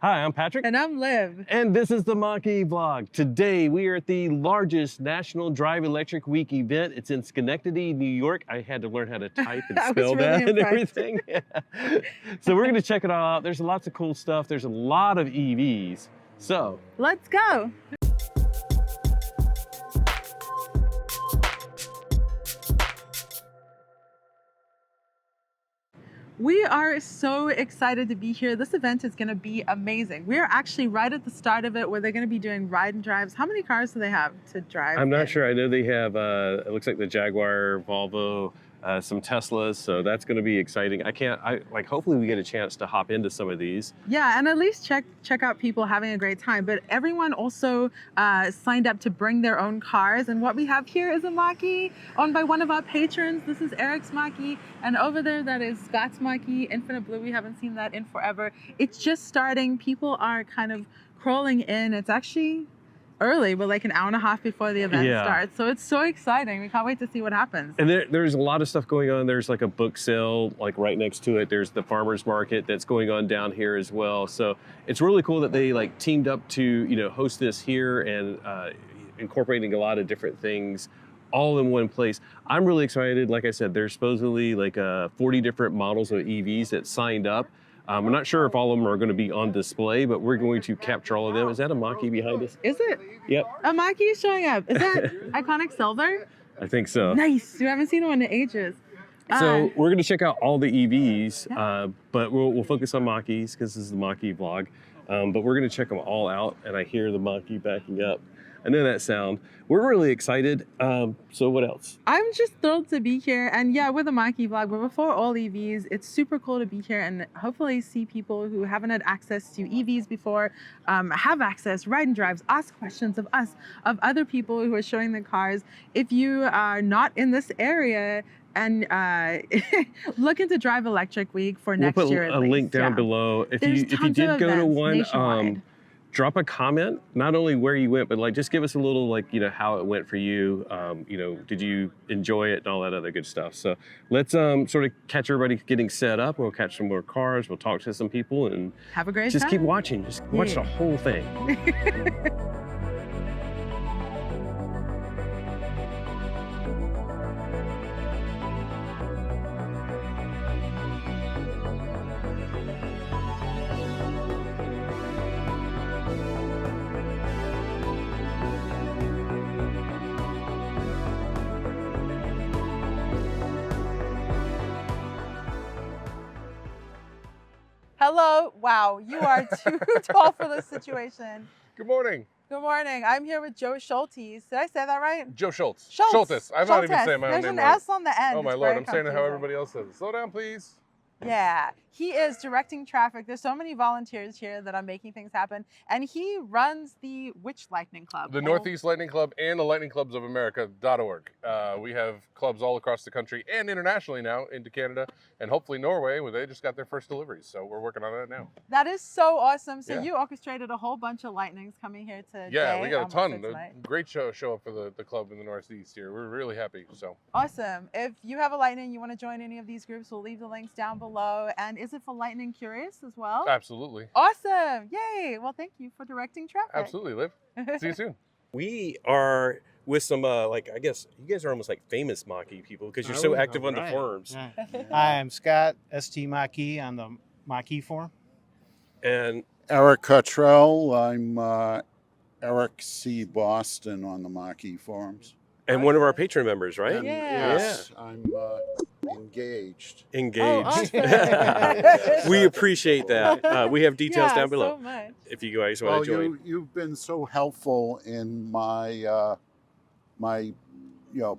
Hi, I'm Patrick. And I'm Liv. And this is the Mach-E vlog. Today we are at the largest National Drive Electric Week event. It's in Schenectady, New York. I had to learn how to type and spell that and everything. Yeah. So we're gonna check it all out. There's lots of cool stuff. There's a lot of EVs. So let's go. We are so excited to be here. This event is going to be amazing. We're actually right at the start of it where they're going to be doing ride and drives. How many cars do they have to drive? I'm not sure. I know they have, it looks like the Jaguar, Volvo, some Teslas, so that's going to be exciting. Hopefully we get a chance to hop into some of these. Yeah, and at least check out people having a great time. But everyone also signed up to bring their own cars. And what we have here is a Maki owned by one of our patrons. This is Eric's Maki. And over there, that is Scott's Maki, Infinite Blue. We haven't seen that in forever. It's just starting. People are kind of crawling in. It's actually early, but like an hour and a half before the event starts. So it's so exciting. We can't wait to see what happens. And there's a lot of stuff going on. There's like a book sale, like right next to it. There's the farmer's market that's going on down here as well. So it's really cool that they like teamed up to, you know, host this here and incorporating a lot of different things all in one place. I'm really excited. Like I said, there's supposedly like 40 different models of EVs that signed up. I'm not sure if all of them are going to be on display, but we're going to capture all of them. Is that a Mach-E behind us? Is it? Yep. A Mach-E is showing up. Is that iconic silver? I think so. Nice. We haven't seen one in ages. So we're going to check out all the EVs, but we'll focus on Mach-Es because this is the Mach-E vlog. But we're going to check them all out, and I hear the Mach-E backing up. I know that sound. We're really excited. So what else? I'm just thrilled to be here. And yeah, with the Mach-E vlog, but before all EVs, it's super cool to be here and hopefully see people who haven't had access to EVs before, have access, ride and drives, ask questions of us, of other people who are showing the cars. If you are not in this area, and looking to Drive Electric Week for next year. We'll put a link down below. If you did go to one, drop a comment, not only where you went, but like just give us a little like, you know, how it went for you. You know, did you enjoy it and all that other good stuff. So let's sort of catch everybody getting set up. We'll catch some more cars. We'll talk to some people and have a great time. Just keep watching. Just watch the whole thing. Hello. Wow, you are too tall for this situation. Good morning. Good morning. I'm here with Joe Schultes. Did I say that right? Joe Schultz. Schultes. I'm not even saying my own name. There's an S on the end. Oh my Lord, I'm saying it how everybody else says it. Slow down, please. Yeah, he is directing traffic. There's so many volunteers here that are making things happen. And he runs which Lightning Club? The Northeast Lightning Club and the Lightning Clubs of America.org. We have clubs all across the country and internationally now into Canada and hopefully Norway, where they just got their first deliveries. So we're working on that now. That is so awesome. So you orchestrated a whole bunch of Lightnings coming here today. Yeah, we got a ton. Great show up for the club in the Northeast here. We're really happy. So awesome. If you have a Lightning, you want to join any of these groups, we'll leave the links down below. And is it for Lightning Curious as well? Absolutely. Awesome. Yay. Well, thank you for directing traffic. Absolutely, Liv. See you soon. We are with some, I guess you guys are almost like famous Mach-E people because you're so active on the forums. Yeah. Hi, I'm Scott, ST Mach-E on the Mach-E forum. And Eric Cottrell, I'm Eric C. Boston on the Mach-E forums. And one of our patron members, right? And yes, I'm engaged. Engaged. Oh, awesome. We appreciate that. We have details down below. So much. If you guys want to join. You've been so helpful in my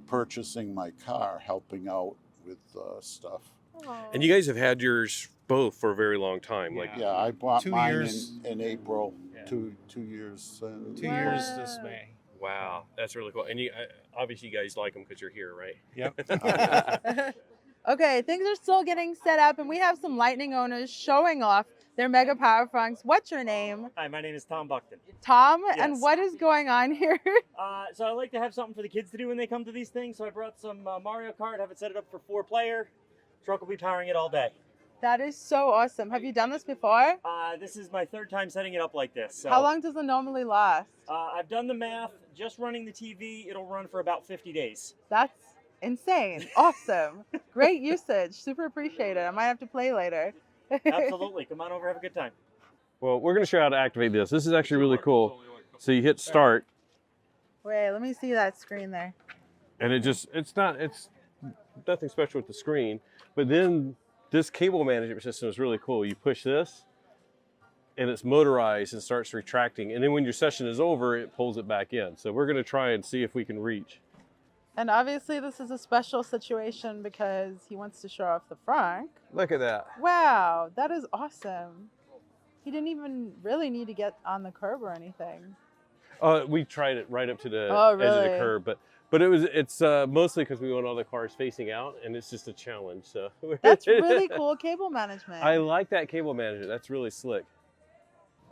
purchasing my car, helping out with stuff. Aww. And you guys have had yours both for a very long time. Yeah, I bought 2 mine years. in April. Yeah. 2 years. 2 years this May. Wow, that's really cool. And you obviously you guys like them because you're here, right? Yep. Okay, things are still getting set up, and we have some Lightning owners showing off their Mega Power Funks. What's your name? Hi, my name is Tom Buckton. Tom, Yes. and what is going on here? So I like to have something for the kids to do when they come to these things. So I brought some Mario Kart, have it set it up for 4-player. Truck will be powering it all day. That is so awesome. Have you done this before? This is my third time setting it up like this. So, How long does it normally last? I've done the math. Just running the TV, it'll run for about 50 days. That's insane. Awesome. Great usage. Super appreciate it. I might have to play later. Absolutely. Come on over, have a good time. Well, we're going to show you how to activate this. This is actually really cool. So you hit start, Wait, let me see that screen there. and it's nothing special with the screen, but then this cable management system is really cool. You push this, and it's motorized and starts retracting. And then when your session is over, it pulls it back in. So we're going to try and see if we can reach. And obviously this is a special situation because he wants to show off the front. Look at that. Wow, that is awesome. He didn't even really need to get on the curb or anything. We tried it right up to the Oh, edge of the really? curb, but it's mostly because we want all the cars facing out, and it's just a challenge. So That's really cool cable management. I like that cable management. That's really slick.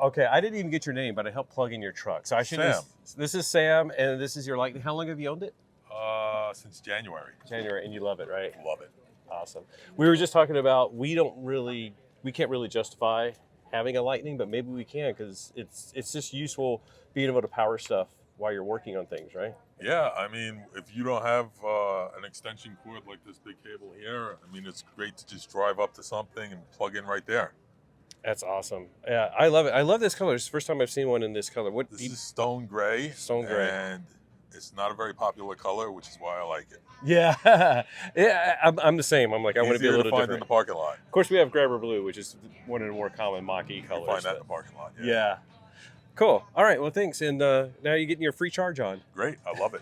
Okay, I didn't even get your name, but I helped plug in your truck. So I should. Sam. This is Sam, and this is your Lightning. How long have you owned it? Since January. January, and you love it, right? Love it. Awesome. We were just talking about we can't really justify having a Lightning, but maybe we can because it's just useful being able to power stuff while you're working on things, right? Yeah, I mean, if you don't have an extension cord like this big cable here, I mean, it's great to just drive up to something and plug in right there. That's awesome. Yeah, I love it. I love this color. It's the first time I've seen one in this color. This is stone gray. Stone gray. And it's not a very popular color, which is why I like it. Yeah, yeah. I'm the same. I'm like I want to be a Easier little find in different. the parking lot. Of course, we have grabber blue, which is one of the more common Mach-E You colors. can find that in but- the parking lot. Yeah. Cool. All right. Well, thanks. And now you're getting your free charge on. Great. I love it.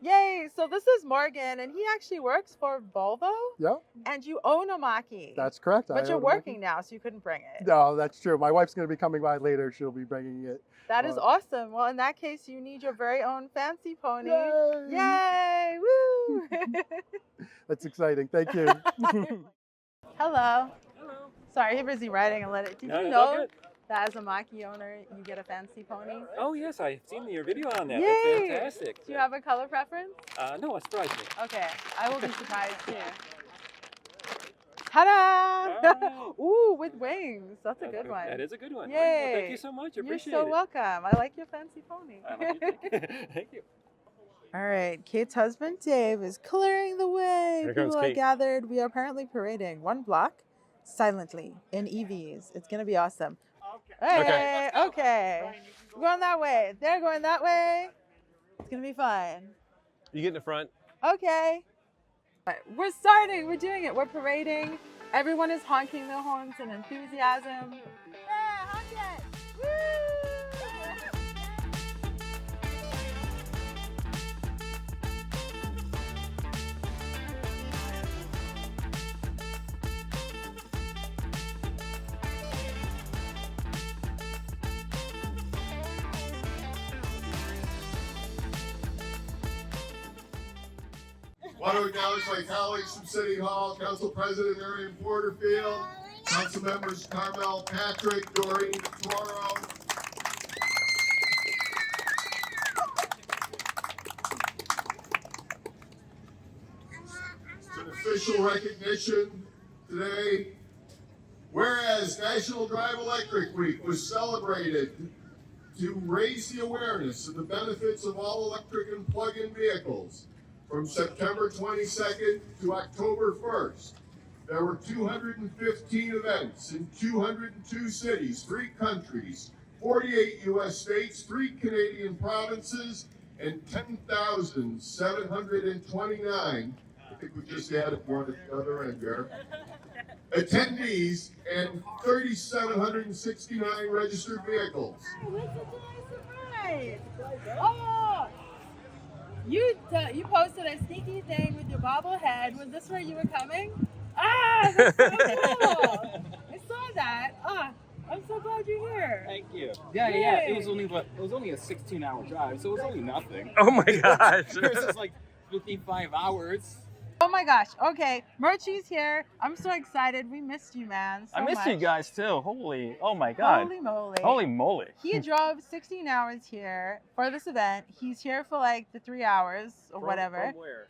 Yay! So this is Morgan, and he actually works for Volvo, Yep, and you own a Mach-E. that's correct. But I you're own a Mach-E. working now, so you couldn't bring it. No, that's true. My wife's going to be coming by later. She'll be bringing it. That is awesome. Well, in that case, you need your very own fancy pony. Yay! Yay! Woo! That's exciting. Thank you. Hello. Hello. Sorry, you're busy writing a letter. Did No, you it's all know good. that as a Mach-E owner, you get a fancy pony? Oh yes, I've seen your video on that. Yay! That's fantastic. Do you have a color preference? No, it surprised me. Okay, I will be surprised too. Ta-da! Wow. Ooh, with wings. That's a good one. That is a good one. Yay! Well, thank you so much. I You're appreciate so it. welcome. I like your fancy pony. Thank you. All right, Kate's husband Dave is clearing the way. Here comes People are Kate. gathered. We are apparently parading one block silently in EVs. It's gonna be awesome. Hey, okay. We're going that way. They're going that way. It's gonna be fun. You get in the front. Okay. We're starting. We're doing it. We're parading. Everyone is honking their horns in enthusiasm. Yeah, honk it. Woo! Want to acknowledge my colleagues from City Hall, Council President Marion Porterfield, Council Members Carmel Patrick, Doreen Toro. It's an official recognition today. Whereas National Drive Electric Week was celebrated to raise the awareness of the benefits of all electric and plug-in vehicles. From September 22nd to October 1st, there were 215 events in 202 cities, 3 countries, 48 U.S. states, 3 Canadian provinces, and 10,729, I think we just added one at the other end there, attendees, and 3,769 registered vehicles. What's the surprise? Oh! You posted a sneaky thing with your bobblehead. Was this where you were coming? Ah, that's so cool! I saw that. Ah, I'm so glad you're here. Thank you. Yeah, Yay. yeah. It was only a 16-hour drive, so it was only nothing. Oh my gosh. Yours is like 55 hours. Oh my gosh. Okay, Murchie's here. I'm so excited. We missed you, man. So I missed much. you guys too. Holy, oh my god. Holy moly. Holy moly. He drove 16 hours here for this event. He's here for like the 3 hours or whatever. From where?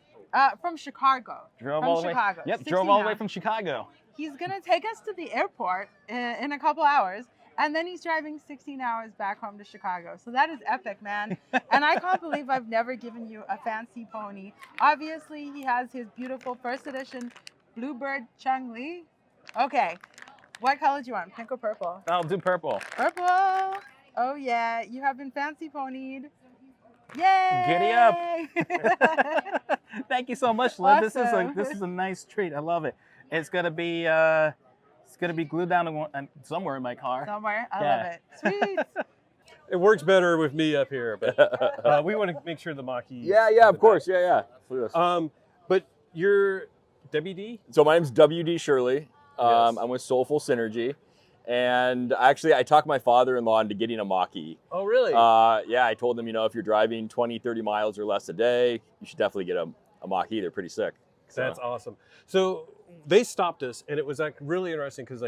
From Chicago. Drove From all the Chicago. way. Yep, 16 drove all the way hours. from Chicago. He's gonna take us to the airport in a couple hours, and then he's driving 16 hours back home to Chicago. So that is epic, man. And I can't believe I've never given you a fancy pony. Obviously, he has his beautiful first edition Bluebird Chung-Li. Okay, what color do you want, pink or purple? I'll do purple. Purple. Oh yeah, you have been fancy ponied. Yay! Giddy up. Thank you so much, Liv. Awesome. This is a nice treat. I love it. It's gonna be glued down somewhere in my car. Somewhere. I Yeah. love it. Sweet. It works better with me up here, but we want to make sure the Mach-E. Yeah, of course. Yeah. But you're WD? So my name's WD Shirley. Yes. I'm with Soulful Synergy. And actually, I talked my father-in-law into getting a Mach-E. Oh, really? Yeah, I told him, if you're driving 20, 30 miles or less a day, you should definitely get a Mach-E. They're pretty sick. So. That's awesome. So they stopped us, and it was like really interesting because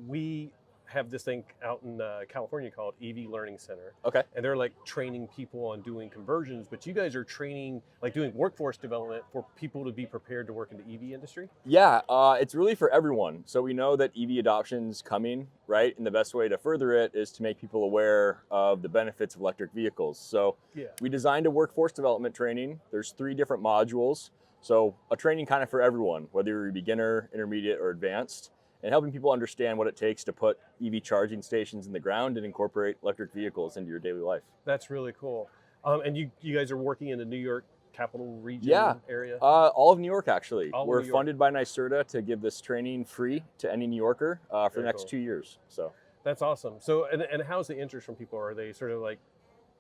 we have this thing out in California called EV Learning Center. Okay. And they're like training people on doing conversions, but you guys are training, like doing workforce development for people to be prepared to work in the EV industry? Yeah, it's really for everyone. So we know that EV adoption's coming, right? And the best way to further it is to make people aware of the benefits of electric vehicles. So we designed a workforce development training. There's 3 different modules. So a training kind of for everyone, whether you're a beginner, intermediate, or advanced, and helping people understand what it takes to put EV charging stations in the ground and incorporate electric vehicles into your daily life. That's really cool. And you guys are working in the New York capital region area? All of New York, actually. We're funded by NYSERDA to give this training free to any New Yorker for the next 2 years. So that's awesome. So, and how's the interest from people? Are they sort of like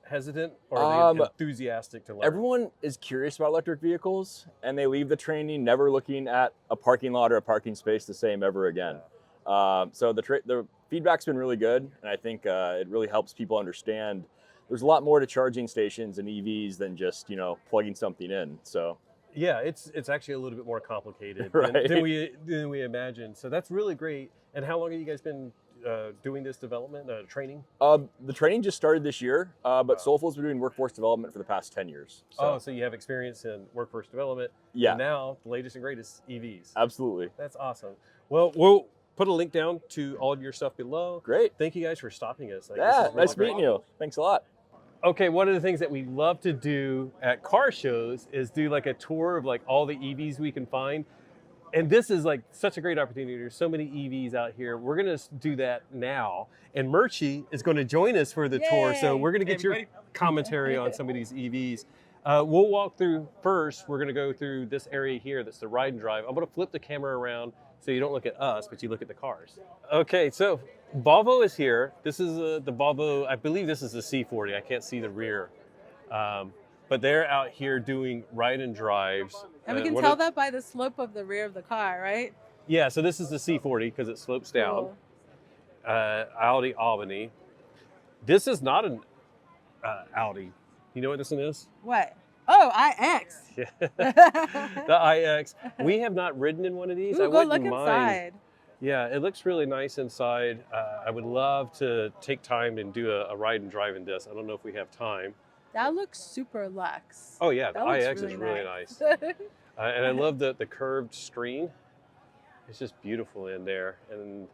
hesitant, or are they enthusiastic to learn? Everyone is curious about electric vehicles, and they leave the training never looking at a parking lot or a parking space the same ever again. So the feedback's been really good, and I think it really helps people understand there's a lot more to charging stations and EVs than just plugging something in. So yeah, it's actually a little bit more complicated right. than we imagined. So that's really great. And how long have you guys been doing this development, training? The training just started this year, but Soulful's been doing workforce development for the past 10 years. So. So you have experience in workforce development. Yeah. And now the latest and greatest, EVs. Absolutely. That's awesome. Well, we'll put a link down to all of your stuff below. Great. Thank you guys for stopping us. Nice meeting you. Thanks a lot. Okay, one of the things that we love to do at car shows is do like a tour of like all the EVs we can find. And this is like such a great opportunity. There's so many EVs out here. We're going to do that now. And Murchie is going to join us for the tour. So we're going to get your commentary on some of these EVs. We'll walk through first. We're going to go through this area here. That's the ride and drive. I'm going to flip the camera around so you don't look at us, but you look at the cars. Okay, so Volvo is here. This is the Volvo. I believe this is the C40. I can't see the rear. But they're out here doing ride and drives. And we can tell that by the slope of the rear of the car, right? Yeah, so this is the C40 because it slopes down. Cool. Audi Albany. This is not an Audi. You know what this one is? What? Oh, iX. Yeah. The iX. We have not ridden in one of these. Ooh, I go wouldn't look mind. inside. Yeah, it looks really nice inside. I would love to take time and do a ride and drive in this. I don't know if we have time. That looks super luxe. Oh yeah, the That looks iX is really nice. And I love the curved screen. It's just beautiful in there. And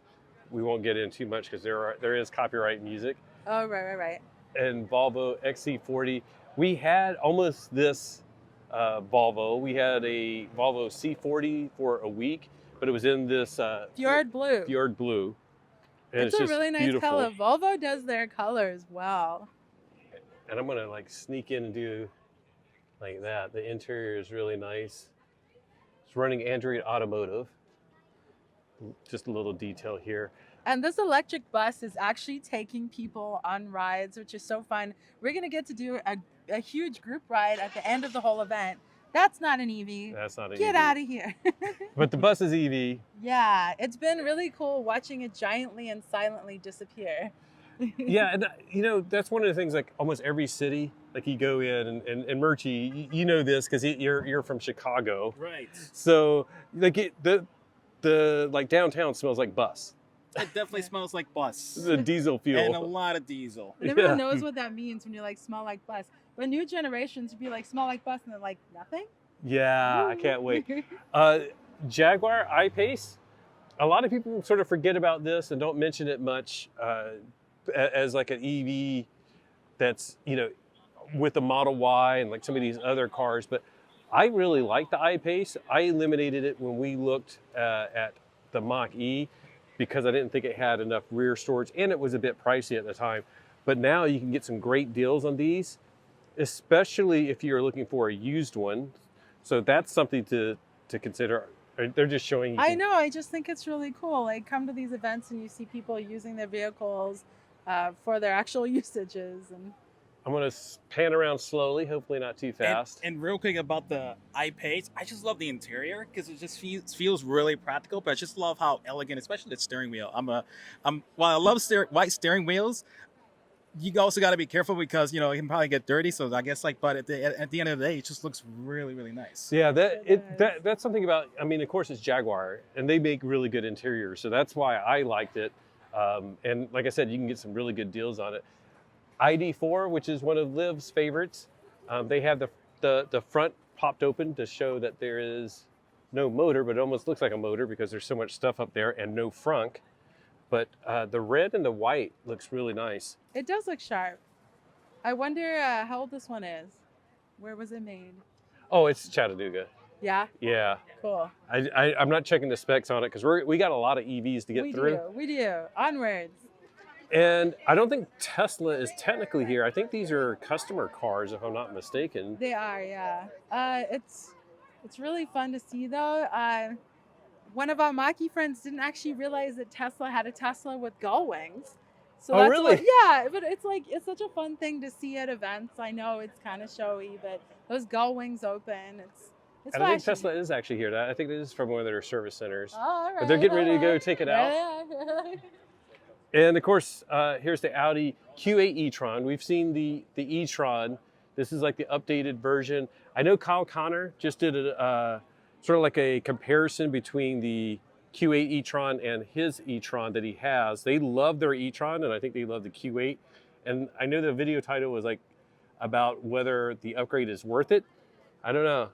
we won't get in too much because there is copyright music. Oh, right. And Volvo XC40. We had almost this Volvo. We had a Volvo C40 for a week, but it was in this Fjord blue. Fjord blue. And it's a just really nice beautiful. color. Volvo does their colors well. And I'm gonna like sneak in and do like that. The interior is really nice. It's running Android Automotive. Just a little detail here. And this electric bus is actually taking people on rides, which is so fun. We're gonna get to do a huge group ride at the end of the whole event. That's not an EV. That's not an EV. Get out of here. But the bus is EV. Yeah, it's been really cool watching it giantly and silently disappear. Yeah, and that's one of the things, like almost every city, like you go in and Murchie, you know this because you're from Chicago. Right. So like the like downtown smells like bus. It definitely smells like bus. The diesel fuel. And a lot of diesel. And everyone knows what that means when you're like, smell like bus. But new generations would be like, smell like bus, and they're like, nothing? Yeah, I can't wait. Jaguar I-Pace. a lot of people sort of forget about this and don't mention it much as like an EV that's, you know, with the Model Y and like some of these other cars. But I really like the I-Pace. I eliminated it when we looked at the Mach-E because I didn't think it had enough rear storage and it was a bit pricey at the time. But now you can get some great deals on these, especially if you're looking for a used one. So that's something to consider. They're just showing you. I know. I just think it's really cool. Like, come to these events and you see people using their vehicles for their actual usages. And I'm going to pan around slowly, hopefully not too fast. And real quick about the I-Pace, I just love the interior because it just feels really practical. But I just love how elegant, especially the steering wheel. While I love white steering wheels, you also got to be careful because, you know, it can probably get dirty. So I guess but at the end of the day, it just looks really, really nice. Yeah, that's something about, I mean, of course it's Jaguar and they make really good interiors. So that's why I liked it. And like I said, you can get some really good deals on it. ID4, which is one of Liv's favorites. They have the front popped open to show that there is no motor, but it almost looks like a motor because there's so much stuff up there and no frunk. But the red and the white looks really nice. it does look sharp. I wonder how old this one is. Where was it made? Oh, it's Chattanooga. Yeah? Yeah. Cool. I'm not checking the specs on it because we got a lot of EVs to get through. We do. Onwards. And I don't think Tesla is technically here. I think these are customer cars, if I'm not mistaken. They are, yeah. It's really fun to see, though. One of our Maki friends didn't actually realize that Tesla had a Tesla with gull wings. So oh, really? Yeah, but it's such a fun thing to see at events. I know it's kind of showy, but those gull wings open. It's and I think Tesla is actually here. I think this is from one of their service centers. Oh, all right, but they're getting ready to go take it out. Yeah. And of course, here's the Audi Q8 e-tron. We've seen the e-tron. This is like the updated version. I know Kyle Connor just did a sort of like a comparison between the Q8 e-tron and his e-tron that he has. They love their e-tron, and I think they love the Q8. And I know the video title was like about whether the upgrade is worth it. I don't know.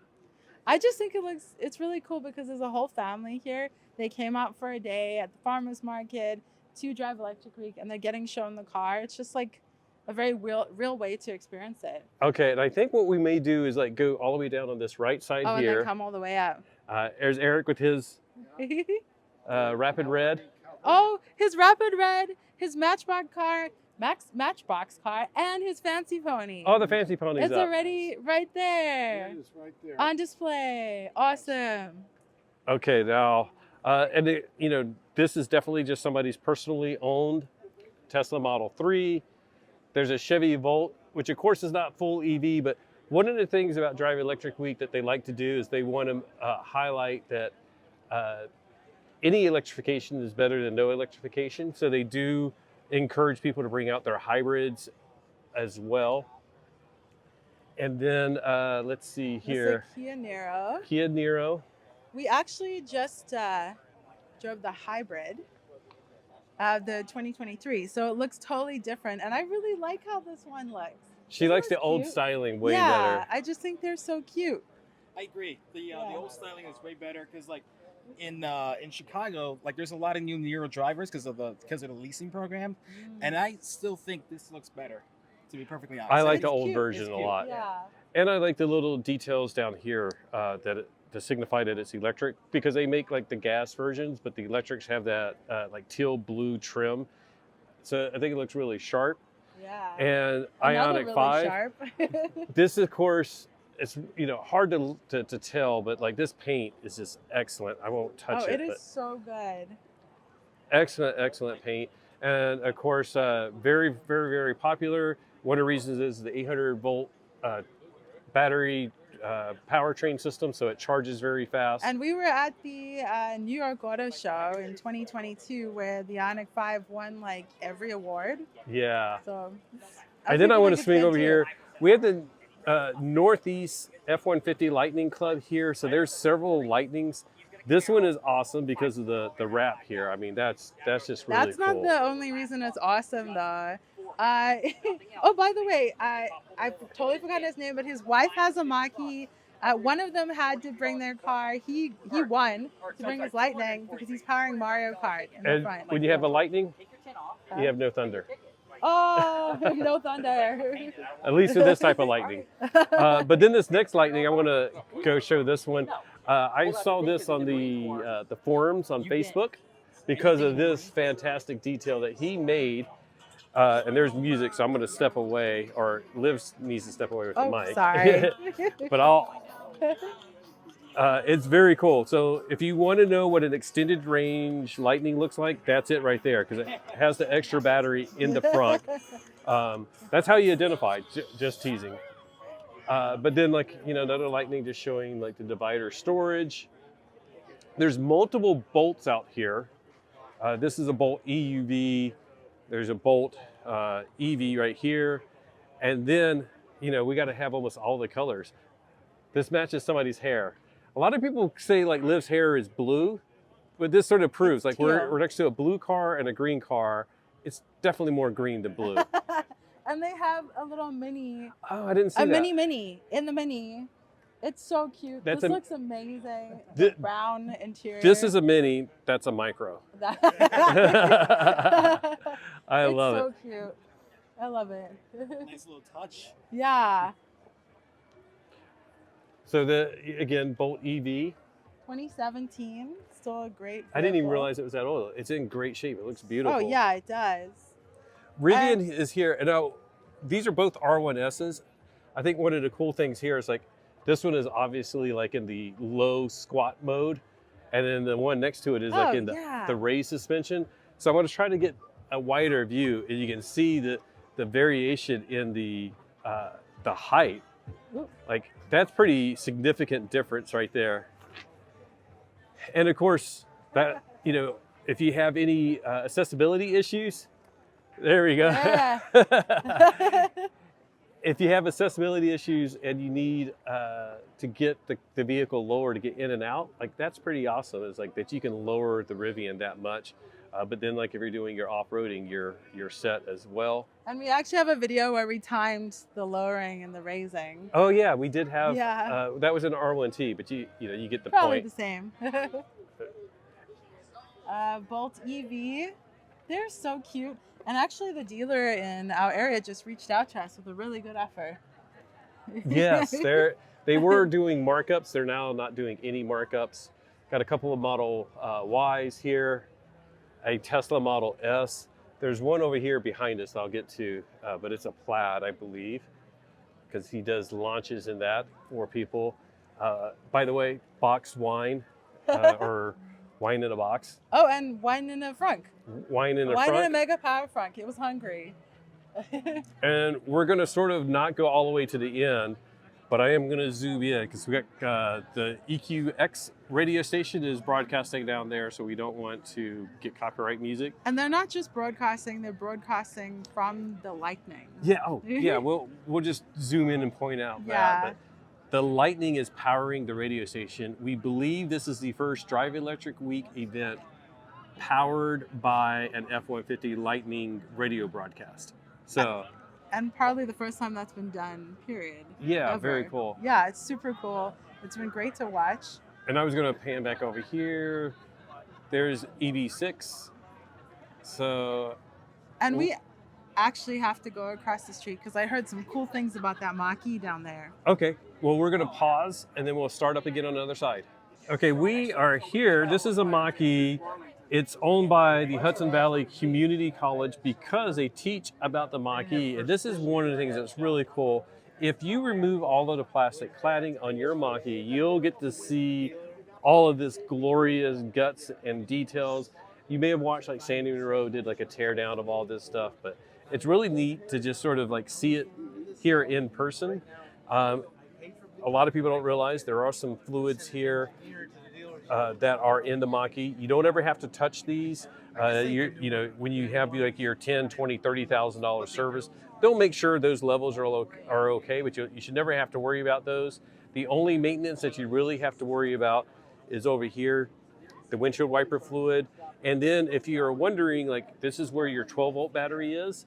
I just think it's really cool because there's a whole family here. They came out for a day at the farmer's market to drive Electric Week, and they're getting shown the car. It's just like a very real way to experience it. Okay, and I think what we may do is like go all the way down on this right side here. And then come all the way up. There's Eric with his Rapid Red. Oh, his Rapid Red, his Matchbox car, and his Fancy Pony. Oh, the Fancy Pony's It's up. already right there. Yeah, it is right there. On display. Awesome. Okay, now, this is definitely just somebody's personally owned Tesla Model 3. There's a Chevy Volt, which of course is not full EV, but one of the things about Drive Electric Week that they like to do is they want to highlight that any electrification is better than no electrification. So they do encourage people to bring out their hybrids as well. And then let's see here. This is a Kia Niro. Kia Niro. We actually just drove the hybrid of the 2023, so it looks totally different, and I really like how this one looks. She likes the old styling way better. Yeah, I just think they're so cute. I agree. The old styling is way better because like in Chicago, like there's a lot of new Niro drivers because of the leasing program, and I still think this looks better. To be perfectly honest, I like the old version a lot. Yeah. And I like the little details down here to signify that it's electric, because they make like the gas versions, but the electrics have that like teal blue trim. So I think it looks really sharp. Yeah. And Another Ioniq really 5. Sharp. This, of course, it's hard to tell, but like this paint is just excellent. I won't touch it. It is so good. Excellent paint. And of course, very, very, very popular. One of the reasons is the 800 volt battery powertrain system, so it charges very fast. And we were at the New York Auto Show in 2022 where the Ioniq 5 won like every award. Yeah. So. And then I want to swing over here. We have the Northeast F-150 Lightning Club here, so there's several Lightnings. This one is awesome because of the wrap here. I mean, that's just really cool. That's not the only reason it's awesome, though. Oh, by the way, I totally forgot his name, but his wife has a Maki One of them had to bring their car. He won to bring his Lightning because he's powering Mario Kart in the And front. when you have a lightning, you have no thunder. Oh, no thunder. At least with this type of lightning. But then this next lightning, I want to go show this one. I saw this on the forums on Facebook because of this fantastic detail that he made. And there's music, so I'm going to step away, or Liv needs to step away with the mic. Sorry. But it's very cool. So if you want to know what an extended range lightning looks like, that's it right there, because it has the extra battery in the front. That's how you identify, just teasing. But then another lightning just showing like the divider storage. There's multiple bolts out here. This is a bolt EUV. There's a bolt EV right here. And then, we got to have almost all the colors. This matches somebody's hair. A lot of people say like Liv's hair is blue, but this sort of proves like we're next to a blue car and a green car. It's definitely more green than blue. And they have a little mini. Oh, I didn't see that. A mini in the mini. It's so cute. This looks amazing. Brown interior. This is a mini. That's a micro. I love it. It's so cute. I love it. Nice little touch. Yeah. So again, Bolt EV. 2017. Still a great vehicle. I didn't even realize it was that old. It's in great shape. It looks beautiful. Oh yeah, it does. Rivian is here. And now, these are both R1Ss. I think one of the cool things here is like, this one is obviously like in the low squat mode. And then the one next to it is like in the raised suspension. So I'm going to try to get a wider view, and you can see the variation in the height. Like, that's pretty significant difference right there. And of course, that, if you have any accessibility issues, there we go. Yeah. If you have accessibility issues and you need to get the vehicle lower to get in and out, like that's pretty awesome. It's like that you can lower the Rivian that much. But then like if you're doing your off-roading, you're set as well. And we actually have a video where we timed the lowering and the raising. Oh yeah, we did have, Yeah. That was an R1T, but you get the Probably point. the same. Bolt EV, they're so cute. And actually the dealer in our area just reached out to us with a really good offer. Yes, they were doing markups. They're now not doing any markups. Got a couple of Model Ys here, a Tesla Model S. There's one over here behind us I'll get to, but it's a Plaid, I believe, because he does launches in that for people. By the way, boxed wine, or wine in a box. Oh, and wine in a frunk. Wine in a Wine frunk. in a mega power frunk. It was hungry. And we're going to sort of not go all the way to the end, but I am going to zoom in because we got the EQX radio station is broadcasting down there, so we don't want to get copyright music. And they're not just broadcasting, they're broadcasting from the Lightning. Yeah, yeah, we'll just zoom in and point out that. But the Lightning is powering the radio station. We believe this is the first Drive Electric Week event powered by an F-150 Lightning radio broadcast. So, and probably the first time that's been done, period. Yeah, ever. very cool. Yeah, it's super cool. It's been great to watch. And I was going to pan back over here. There's EV6. So. And we actually have to go across the street because I heard some cool things about that Mach-E down there. Okay, well, we're going to pause and then we'll start up again on the other side. Okay, we are here. This is a Mach-E. It's owned by the Hudson Valley Community College because they teach about the Mach-E. And this is one of the things that's really cool. If you remove all of the plastic cladding on your Mach-E, you'll get to see all of this glorious guts and details. You may have watched like Sandy Monroe did like a tear down of all this stuff, but it's really neat to just sort of like see it here in person. A lot of people don't realize there are some fluids here that are in the Mach-E. You don't ever have to touch these. When you have like your $10,000, $20,000, $30,000 service, they'll make sure those levels are okay, but you should never have to worry about those. The only maintenance that you really have to worry about is over here, the windshield wiper fluid. And then if you're wondering, like, this is where your 12-volt battery is,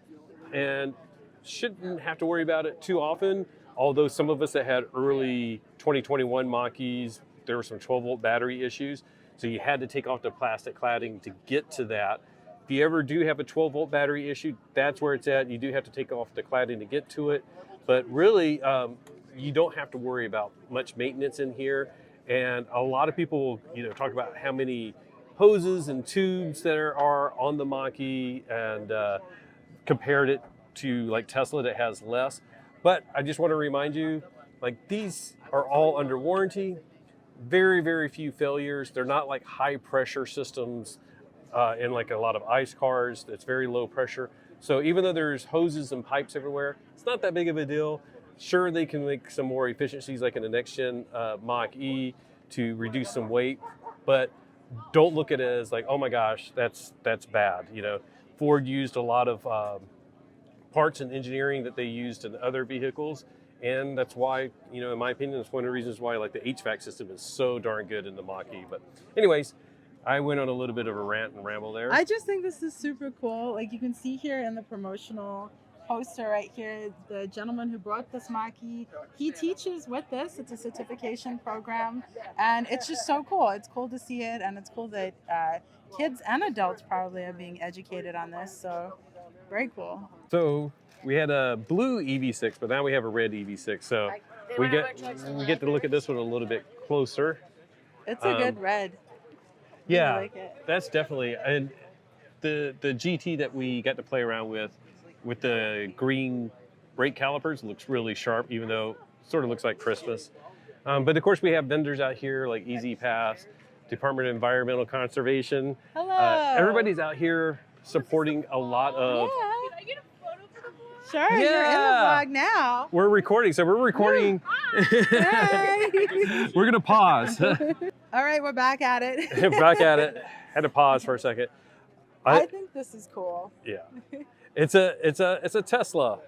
and shouldn't have to worry about it too often. although some of us that had early 2021 Mach-E's, there were some 12-volt battery issues. So you had to take off the plastic cladding to get to that. If you ever do have a 12-volt battery issue, that's where it's at. You do have to take off the cladding to get to it. But really, you don't have to worry about much maintenance in here. And a lot of people, talk about how many hoses and tubes there are on the Mach-E and compared it to like Tesla that has less. But I just want to remind you, like these are all under warranty. Very, very few failures. They're not like high pressure systems in like a lot of ICE cars. That's very low pressure. So even though there's hoses and pipes everywhere, it's not that big of a deal. Sure, they can make some more efficiencies like in the next gen Mach-E to reduce some weight, but don't look at it as like, oh my gosh, that's bad. Ford used a lot of parts and engineering that they used in other vehicles. And that's why, in my opinion, it's one of the reasons why like the HVAC system is so darn good in the Mach-E. But anyways, I went on a little bit of a rant and ramble there. I just think this is super cool. Like you can see here in the promotional poster right here, the gentleman who brought this Mach-E, he teaches with this. It's a certification program, and it's just so cool. It's cool to see it, and it's cool that kids and adults probably are being educated on this. So very cool. So we had a blue EV6, but now we have a red EV6. So we get to look at this one a little bit closer. It's a good red. Yeah, I like it. That's definitely, and the GT that we got to play around with the green brake calipers looks really sharp, even though it sort of looks like Christmas. But of course we have vendors out here like Easy Pass, Department of Environmental Conservation. Hello. Everybody's out here supporting a lot of. Yeah. Sure, you're in the vlog now. We're recording, so we're recording. Hi. We're gonna pause. All right, we're back at it. Back at it. Had to pause for a second. I think this is cool. Yeah, it's a Tesla,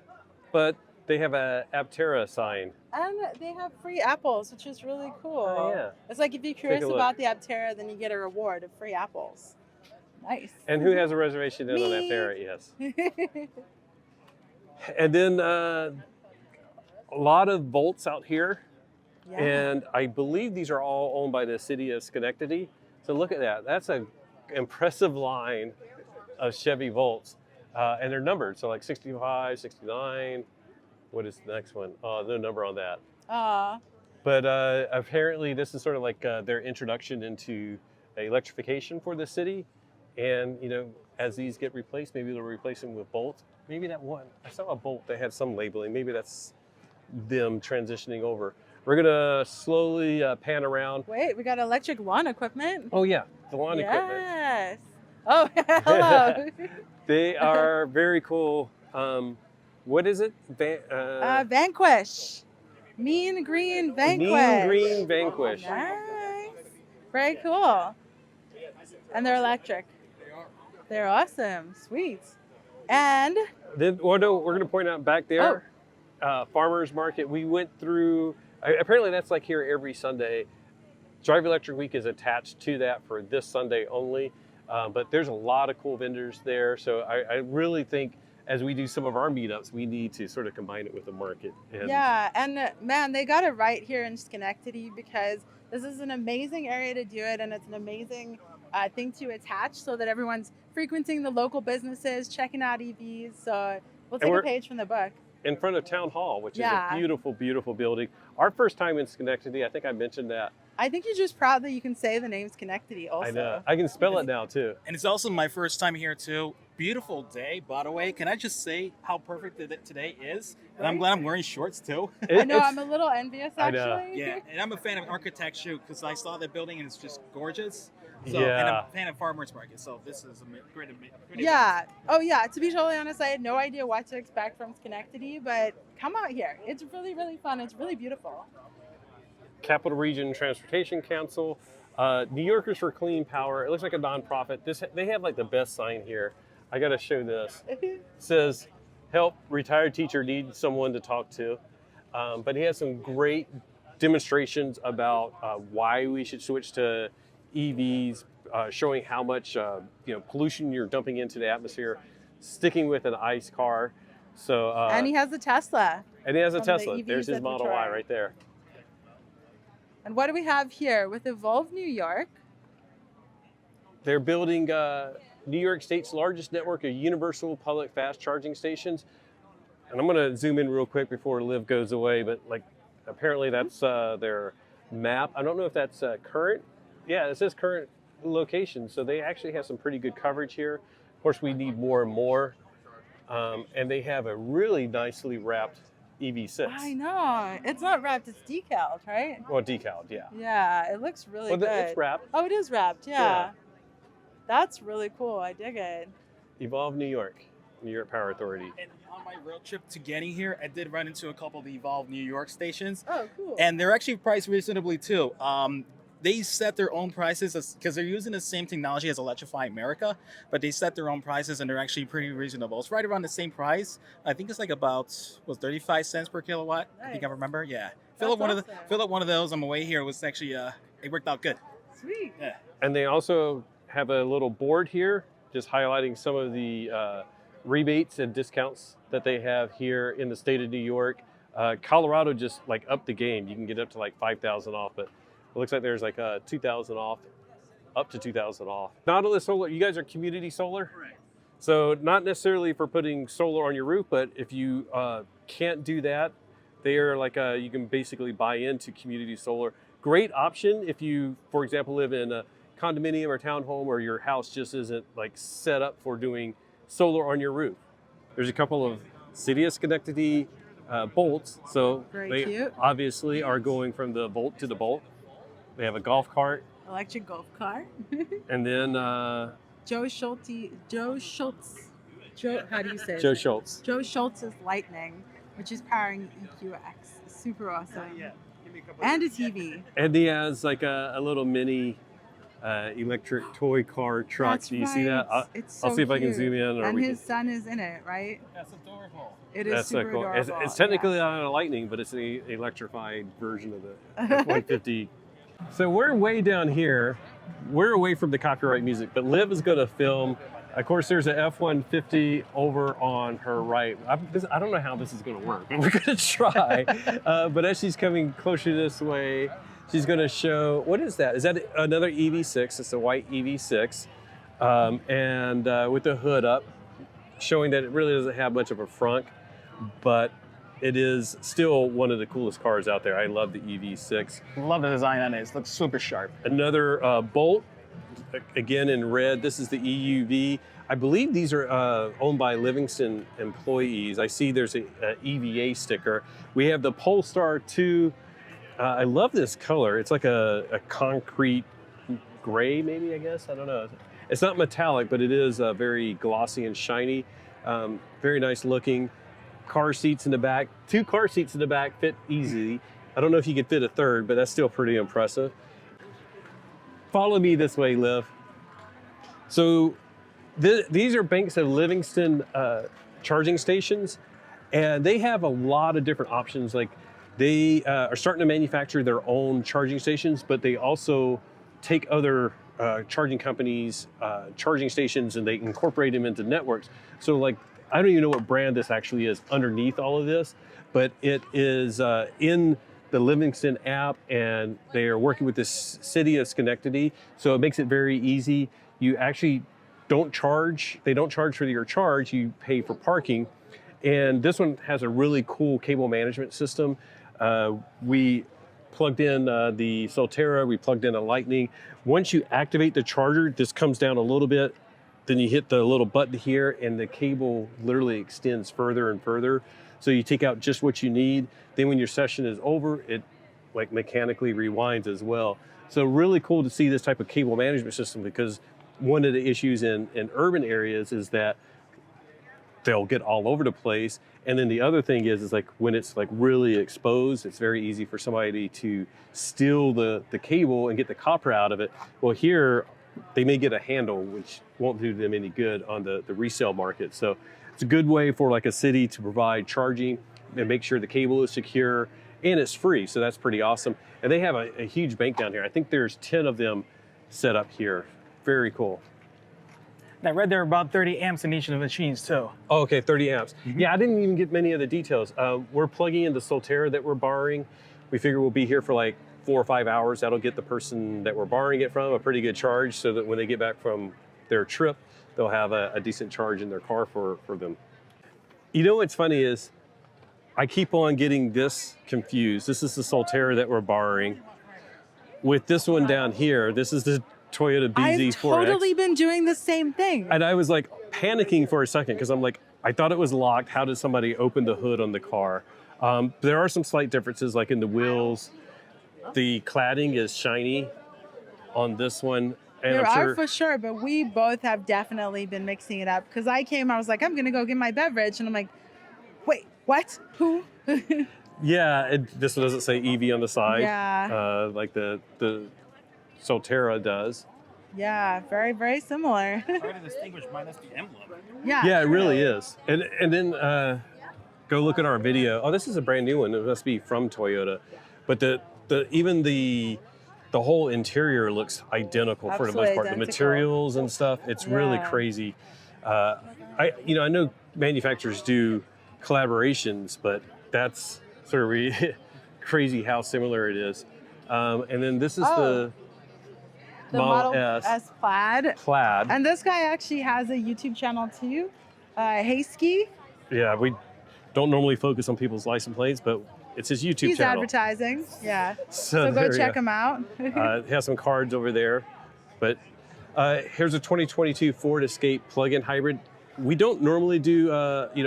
but they have a Aptera sign. And they have free apples, which is really cool. Oh, yeah. It's like if you're curious about the Aptera, then you get a reward of free apples. Nice. And who has a reservation in on Aptera? Yes. And then a lot of Volts out here. Yeah. And I believe these are all owned by the city of Schenectady. So look at that. That's an impressive line of Chevy Volts. And they're numbered. So like 65, 69. What is the next one? No number on that. But apparently this is sort of like their introduction into electrification for the city. And, as these get replaced, maybe they'll replace them with Bolt. Maybe that one, I saw a Bolt that had some labeling. Maybe that's them transitioning over. We're gonna slowly pan around. Wait, we got electric lawn equipment. Oh yeah, the lawn equipment. Yes. Oh, hello. They are very cool. What is it? Vanquish. Mean Green Vanquish. Mean Green Vanquish. Nice. Very cool. And they're electric. They're awesome. Sweet. And then, we're going to point out back there, Farmers Market. We went through, apparently that's like here every Sunday. Drive Electric Week is attached to that for this Sunday only. But there's a lot of cool vendors there. So I really think as we do some of our meetups, we need to sort of combine it with the market. And man, they got it right here in Schenectady because this is an amazing area to do it, and it's an amazing thing to attach so that everyone's frequenting the local businesses, checking out EVs. So we'll take a page from the book. In front of Town Hall, which is a beautiful, beautiful building. Our first time in Schenectady, I think I mentioned that. I think you're just proud that you can say the name Schenectady also. I know. I can spell it now too. And it's also my first time here too. Beautiful day, by the way. Can I just say how perfect today is? And I'm glad I'm wearing shorts too. I know, I'm a little envious actually. I know. Yeah, and I'm a fan of architecture because I saw the building and it's just gorgeous. So, yeah. And I'm a fan of Farmers Market, so this is a great yeah. Oh yeah, to be totally honest, I had no idea what to expect from Schenectady, but come out here. It's really, really fun. It's really beautiful. Capital Region Transportation Council, New Yorkers for Clean Power. It looks like a nonprofit. They have like the best sign here. I got to show this. It says, help retired teacher need someone to talk to. But he has some great demonstrations about why we should switch to EVs, showing how much pollution you're dumping into the atmosphere, sticking with an ICE car. So and he has a Tesla. And he has a from the Tesla. EVs There's his at Model Y Detroit. right there. And what do we have here with Evolve New York? They're building New York State's largest network of universal public fast charging stations. And I'm going to zoom in real quick before Liv goes away, but like apparently that's their map. I don't know if that's current. Yeah, it says current location. So they actually have some pretty good coverage here. Of course, we need more and more. And they have a really nicely wrapped EV6. I know. It's not wrapped, it's decaled, right? Well, decaled, yeah. Yeah, it looks really good. It's wrapped. Oh, it is wrapped, yeah. That's really cool. I dig it. Evolve New York Power Authority. And on my road trip to getting here, I did run into a couple of the Evolve New York stations. Oh, cool. And they're actually priced reasonably too. They set their own prices because they're using the same technology as Electrify America, but they set their own prices and they're actually pretty reasonable. It's right around the same price. I think it's like about 35 cents per kilowatt. Nice. I think I remember. Yeah. That's Fill up one of those on my way here. It was actually it worked out good. Sweet. Yeah. And they also have a little board here just highlighting some of the rebates and discounts that they have here in the state of New York. Colorado just like upped the game. You can get up to like 5,000 off, but it looks like there's like 2,000 off, up to 2,000 off. Nautilus Solar, you guys are community solar? Correct. So not necessarily for putting solar on your roof, but if you can't do that, they are like you can basically buy into community solar. Great option if you, for example, live in a condominium or townhome or your house just isn't like set up for doing solar on your roof. There's a couple of City of Schenectady bolts, so Very cute. obviously are going from the volt to the bolt. They have a golf cart, Electric golf car. and then Joe Schultz, how do you say it? Joe Schultz. Joe Schultz's Lightning, which is powering EQX. Super awesome. And a TV. And he has like a little mini electric toy car truck. That's Do you see that? right. It's I'll so see if I can cute. zoom in. And his son is in it, right? That's adorable. It is That's so super cool. adorable. It's technically not a Lightning, but it's an electrified version of the F-150. So we're way down here. We're away from the copyright music, but Liv is going to film. Of course, there's an F-150 over on her right. I don't know how this is going to work, but we're going to try. But as she's coming closer this way, she's going to show, what is that? Is that another EV6? It's a white EV6. And with the hood up, showing that it really doesn't have much of a frunk, but it is still one of the coolest cars out there. I love the EV6. Love the design on it. It looks super sharp. Another Bolt, again in red. This is the EUV. I believe these are owned by Livingston employees. I see there's a EVA sticker. We have the Polestar 2. I love this color. It's like a concrete gray, maybe, I guess. I don't know. It's not metallic, but it is very glossy and shiny. Very nice looking. Car seats in the back. 2 car seats in the back fit easily. I don't know if you could fit a third, but that's still pretty impressive. Follow me this way, Liv. So these are Banks of Livingston charging stations, and they have a lot of different options. Like they are starting to manufacture their own charging stations, but they also take other charging companies' charging stations and they incorporate them into networks. So like, I don't even know what brand this actually is underneath all of this, but it is in the Livingston app, and they are working with the City of Schenectady. So it makes it very easy. You actually don't charge. They don't charge for your charge. You pay for parking. And this one has a really cool cable management system. We plugged in the Solterra. We plugged in a Lightning. Once you activate the charger, this comes down a little bit. Then you hit the little button here and the cable literally extends further and further. So you take out just what you need. Then when your session is over, it like mechanically rewinds as well. So really cool to see this type of cable management system, because one of the issues in urban areas is that they'll get all over the place. And then the other thing is like when it's like really exposed, it's very easy for somebody to steal the cable and get the copper out of it. Well, here, they may get a handle, which won't do them any good on the resale market. So it's a good way for like a city to provide charging and make sure the cable is secure, and it's free. So that's pretty awesome. And they have a huge bank down here. I think there's 10 of them set up here. Very cool. And I read there were about 30 amps in each of the machines too. Oh, okay, 30 amps. Yeah, I didn't even get many of the details. We're plugging in the Solterra that we're borrowing. We figure we'll be here for like 4 or 5 hours. That'll get the person that we're borrowing it from a pretty good charge so that when they get back from their trip, they'll have a decent charge in their car for them. You know what's funny is I keep on getting this confused. This is the Solterra that we're borrowing. With this one down here, this is the Toyota BZ4X. I've totally been doing the same thing. And I was like panicking for a second because I'm like, I thought it was locked. How did somebody open the hood on the car? There are some slight differences like in the wheels. The cladding is shiny on this one. And There I'm are sure, for sure, but we both have definitely been mixing it up. Because I was like, I'm gonna go get my beverage, and I'm like, wait, what? Who? yeah, this one doesn't say EV on the side. Yeah. Like the Solterra does. Yeah, very, very similar. Hard to distinguish minus the emblem. Yeah. Yeah, it really is. And then go look at our video. Oh, this is a brand new one. It must be from Toyota. But even the whole interior looks identical for the most part. The materials and stuff, it's really crazy. I know manufacturers do collaborations, but that's sort of crazy how similar it is. And then this is the Model S Plaid. Plaid. And this guy actually has a YouTube channel too, Hayski. Yeah, we don't normally focus on people's license plates, but it's his YouTube He's channel. advertising, yeah. So go check him out. He has some cards over there. But here's a 2022 Ford Escape plug-in hybrid. We don't normally do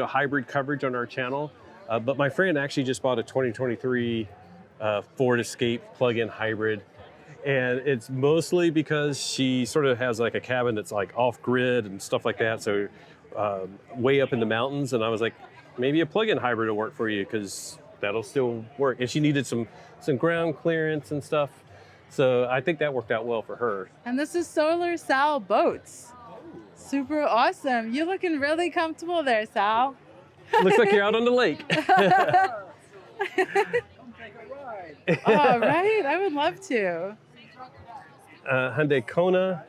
hybrid coverage on our channel, but my friend actually just bought a 2023 Ford Escape plug-in hybrid. And it's mostly because she sort of has like a cabin that's like off-grid and stuff like that. So way up in the mountains. And I was like, maybe a plug-in hybrid will work for you because that'll still work. And she needed some ground clearance and stuff. So I think that worked out well for her. And this is Solar Sal Boats. Super awesome. You're looking really comfortable there, Sal. Looks like you're out on the lake. Oh, right? I would love to. Hyundai Kona.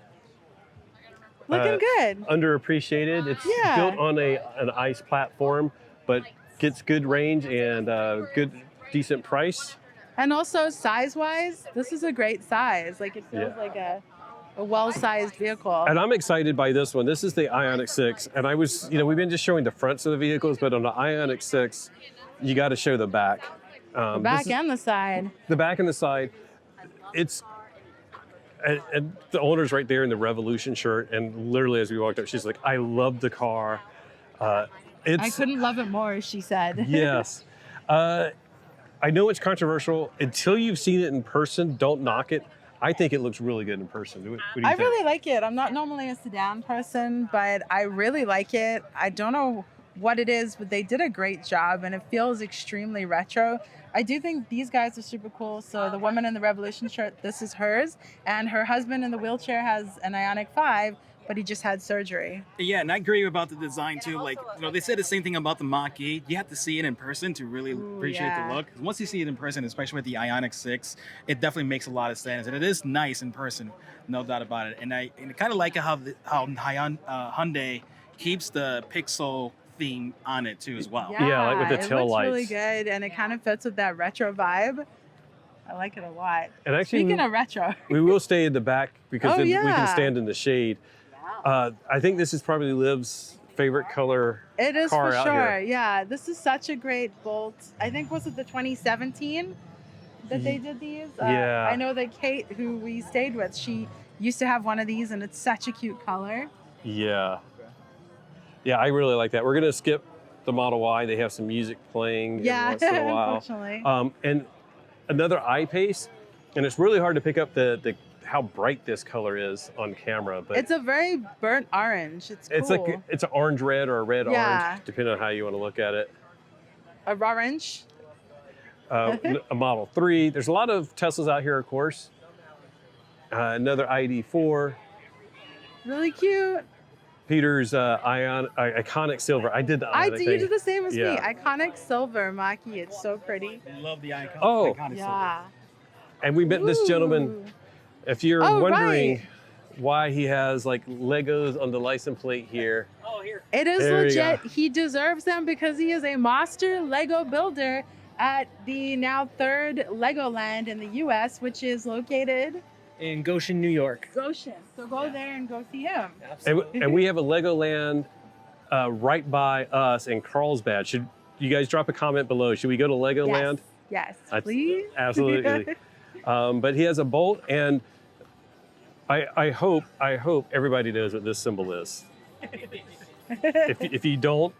Looking good. Underappreciated. It's built on an ICE platform, but gets good range and good, decent price. And also size-wise, this is a great size. Like it feels like a well-sized vehicle. And I'm excited by this one. This is the Ioniq 6. And I was, we've been just showing the fronts of the vehicles, but on the Ioniq 6, you got to show the back. The back and the side. The back and the side. It's, and the owner's right there in the Revolution shirt. And literally as we walked up, she's like, I love the car. I couldn't love it more, she said. Yes. I know it's controversial. Until you've seen it in person, don't knock it. I think it looks really good in person. What do you think? Really like it. I'm not normally a sedan person, but I really like it. I don't know what it is, but they did a great job and it feels extremely retro. I do think these guys are super cool. So the woman in the Revolution shirt, this is hers, and her husband in the wheelchair has an Ioniq 5, but he just had surgery. Yeah, and I agree about the design too. Like, they said the same thing about the Mach-E. You have to see it in person to really appreciate the look. Once you see it in person, especially with the Ioniq 6, it definitely makes a lot of sense. And it is nice in person, no doubt about it. And I kind of like how Hyundai keeps the pixel theme on it too as well. Yeah, like with the tail lights. It looks really good, and it kind of fits with that retro vibe. I like it a lot. And actually, speaking of retro, we will stay in the back because then we can stand in the shade. I think this is probably Liv's favorite color. It is car for out sure. Here. Yeah, this is such a great Bolt. I think was it the 2017 that they did these? Yeah. I know that Kate, who we stayed with, she used to have one of these, and it's such a cute color. Yeah. Yeah, I really like that. We're gonna skip the Model Y. They have some music playing every once in a while. Unfortunately. And another I-Pace, and it's really hard to pick up the how bright this color is on camera. But it's a very burnt orange. It's cool. It's like it's an orange red or a red orange, depending on how you want to look at it. A orange. A Model 3. There's a lot of Teslas out here, of course. Another ID4. Really cute. Peter's Iconic Silver. I did the Ioniq thing. You did the same as me. Iconic Silver Maki. It's so pretty. I love the Iconic. Oh. Iconic yeah. Silver. And we met this gentleman. If you're wondering why he has like Legos on the license plate here. Oh, here. It is There you legit. go. He deserves them because he is a master Lego builder at the now 3rd Legoland in the U.S., which is located In Goshen, New York. Goshen. So go there and go see him. And we have a Legoland right by us in Carlsbad. Should you guys drop a comment below? Should we go to Legoland? Yes, I- please. Absolutely. But he has a bolt, and I hope everybody knows what this symbol is. If you don't,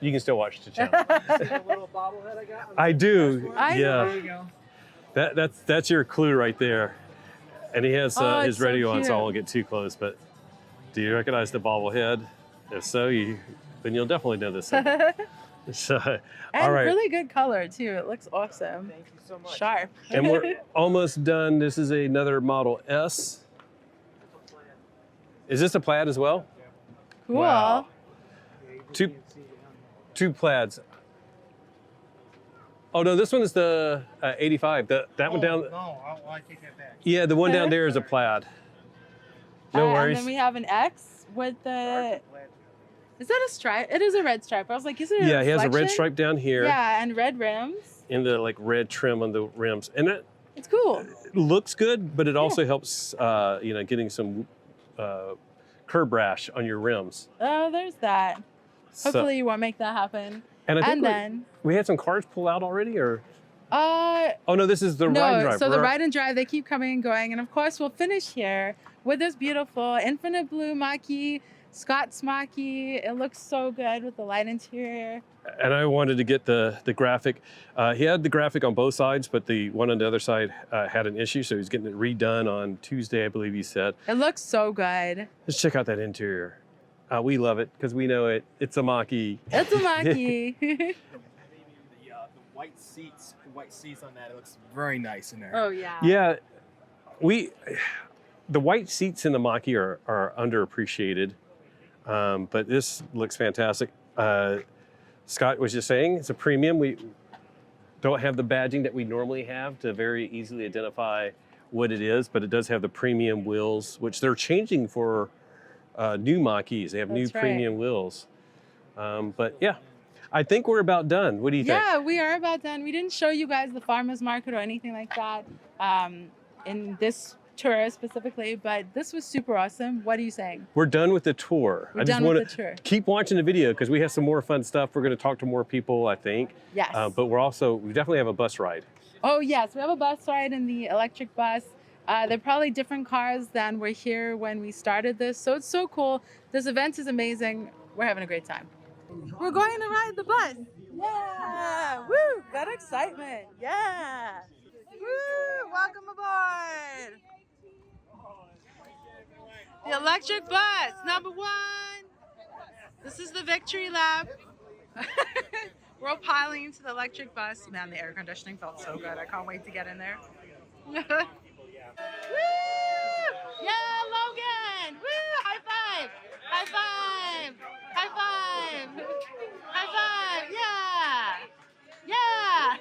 you can still watch the channel. See the little bobblehead I got? I do. I yeah. know. There you go. That's your clue right there. And he has Oh, his it's so radio on, so I cute. won't get too close. But do you recognize the bobblehead? If so, then you'll definitely know this symbol. So, And all right. really good color too. It looks awesome. Thank you so much. Sharp. And we're almost done. This is another Model S. Is this a plaid as well? Cool. Wow. Two plaids. Oh no, this one is the 85. That one down. No, I take that back. Yeah, the one down there is a plaid. No And worries. then we have an X with the. Is that a stripe? It is a red stripe. I was like, is it a Yeah, he has a red reflection? stripe down here. Yeah, and red rims. And the like red trim on the rims, and it It's cool. looks good, but it also helps, getting some curb rash on your rims. Oh, there's that. So- Hopefully you won't make that happen. And I think then, we had some cars pull out already, or oh no, this is the no, ride and drive. so the We're- ride and drive, they keep coming and going. And of course, we'll finish here with this beautiful infinite blue Maki, Scott's Maki. It looks so good with the light interior. And I wanted to get the graphic. He had the graphic on both sides, but the one on the other side had an issue, so he's getting it redone on Tuesday, I believe he said. It looks so good. Let's check out that interior. We love it because we know it. It's a Mach-E. It's a Maki. The white seats on that, it looks very nice in there. Oh yeah. Yeah, the white seats in the Mach-E are underappreciated, but this looks fantastic. Scott was just saying it's a premium. We don't have the badging that we normally have to very easily identify what it is, but it does have the premium wheels, which they're changing for new Mach-E's. They have new That's right. premium wheels. But yeah, I think we're about done. What do you think? Yeah, we are about done. We didn't show you guys the farmer's market or anything like that in this tour specifically, but this was super awesome. What are you saying? We're done with the tour. We're I just done with want the tour. to keep watching the video because we have some more fun stuff. We're going to talk to more people, I think. Yes. But we definitely have a bus ride. Oh yes, we have a bus ride in the electric bus. They're probably different cars than were here when we started this, so it's so cool. This event is amazing. We're having a great time. We're going to ride the bus. Yeah! Woo! That excitement. Yeah! Woo! Welcome aboard. The electric bus, number 1. This is the victory lap. We're all piling into the electric bus. Man, the air conditioning felt so good. I can't wait to get in there. Woo! Yeah, Logan! Woo! High five! High five! High five! High five! Yeah! Yeah!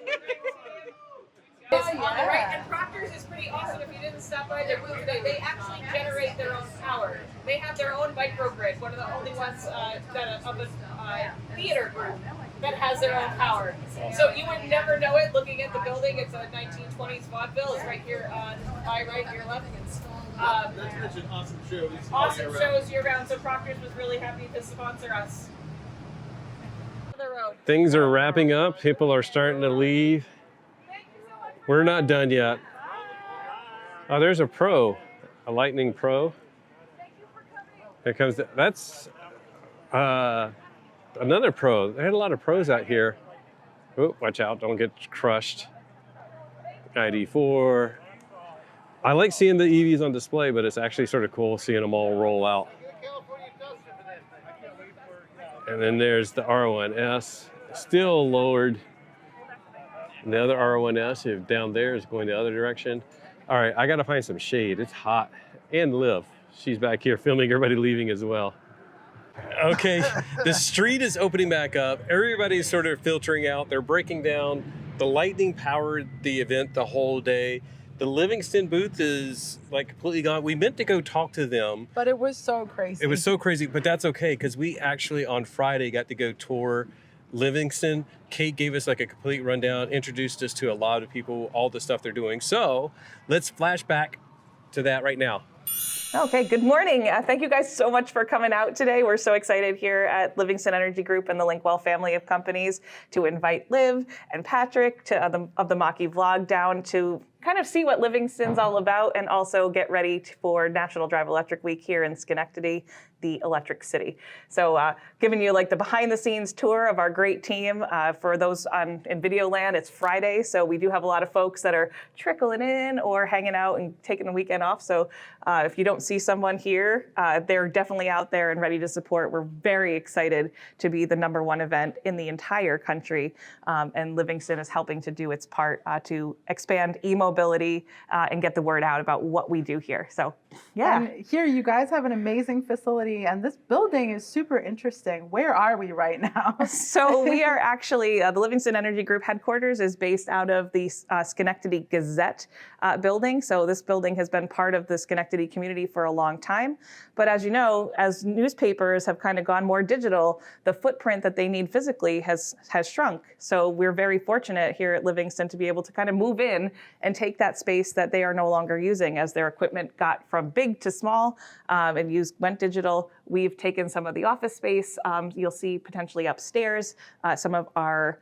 On the right, and Proctor's is pretty awesome. If you didn't stop by their booth today, they actually generate their own power. They have their own microgrid, one of the only ones of the theater group that has their own power. So you would never know it looking at the building. It's a 1920s vaudeville. It's right here on my right, your left. Not to mention awesome shows. Awesome shows year round. So Proctor's was really happy to sponsor us. The road. Things are wrapping up. People are starting to leave. We're not done yet. Oh, there's a Pro, a Lightning Pro. Here comes that's another Pro. They had a lot of Pros out here. Oh, watch out, don't get crushed. ID4. I like seeing the EVs on display, but it's actually sort of cool seeing them all roll out. And then there's the R1S, still lowered. And the other R1S down there is going the other direction. All right, I gotta find some shade. It's hot. And Liv, she's back here filming everybody leaving as well. Okay, the street is opening back up. Everybody's sort of filtering out. They're breaking down. The lightning powered the event the whole day. The Livingston booth is like completely gone. We meant to go talk to them. But it was so crazy. It was so crazy, but that's okay because we actually on Friday got to go tour Livingston. Kate gave us like a complete rundown, introduced us to a lot of people, all the stuff they're doing. So let's flash back to that right now. Okay, good morning. Thank you guys so much for coming out today. We're so excited here at Livingston Energy Group and the Linkwell family of companies to invite Liv and Patrick of the Mach-E vlog down to kind of see what Livingston's all about and also get ready for National Drive Electric Week here in Schenectady, the electric city. So giving you like the behind the scenes tour of our great team. For those in video land, it's Friday. So we do have a lot of folks that are trickling in or hanging out and taking the weekend off. So if you don't see someone here, they're definitely out there and ready to support. We're very excited to be the #1 event in the entire country. And Livingston is helping to do its part to expand e-mobility and get the word out about what we do here. So yeah. And here you guys have an amazing facility and this building is super interesting. Where are we right now? So we are actually, the Livingston Energy Group headquarters is based out of the Schenectady Gazette building. So this building has been part of the Schenectady community for a long time. But as you know, as newspapers have kind of gone more digital, the footprint that they need physically has shrunk. So we're very fortunate here at Livingston to be able to kind of move in and take that space that they are no longer using as their equipment got from big to small and went digital. We've taken some of the office space. You'll see potentially upstairs some of our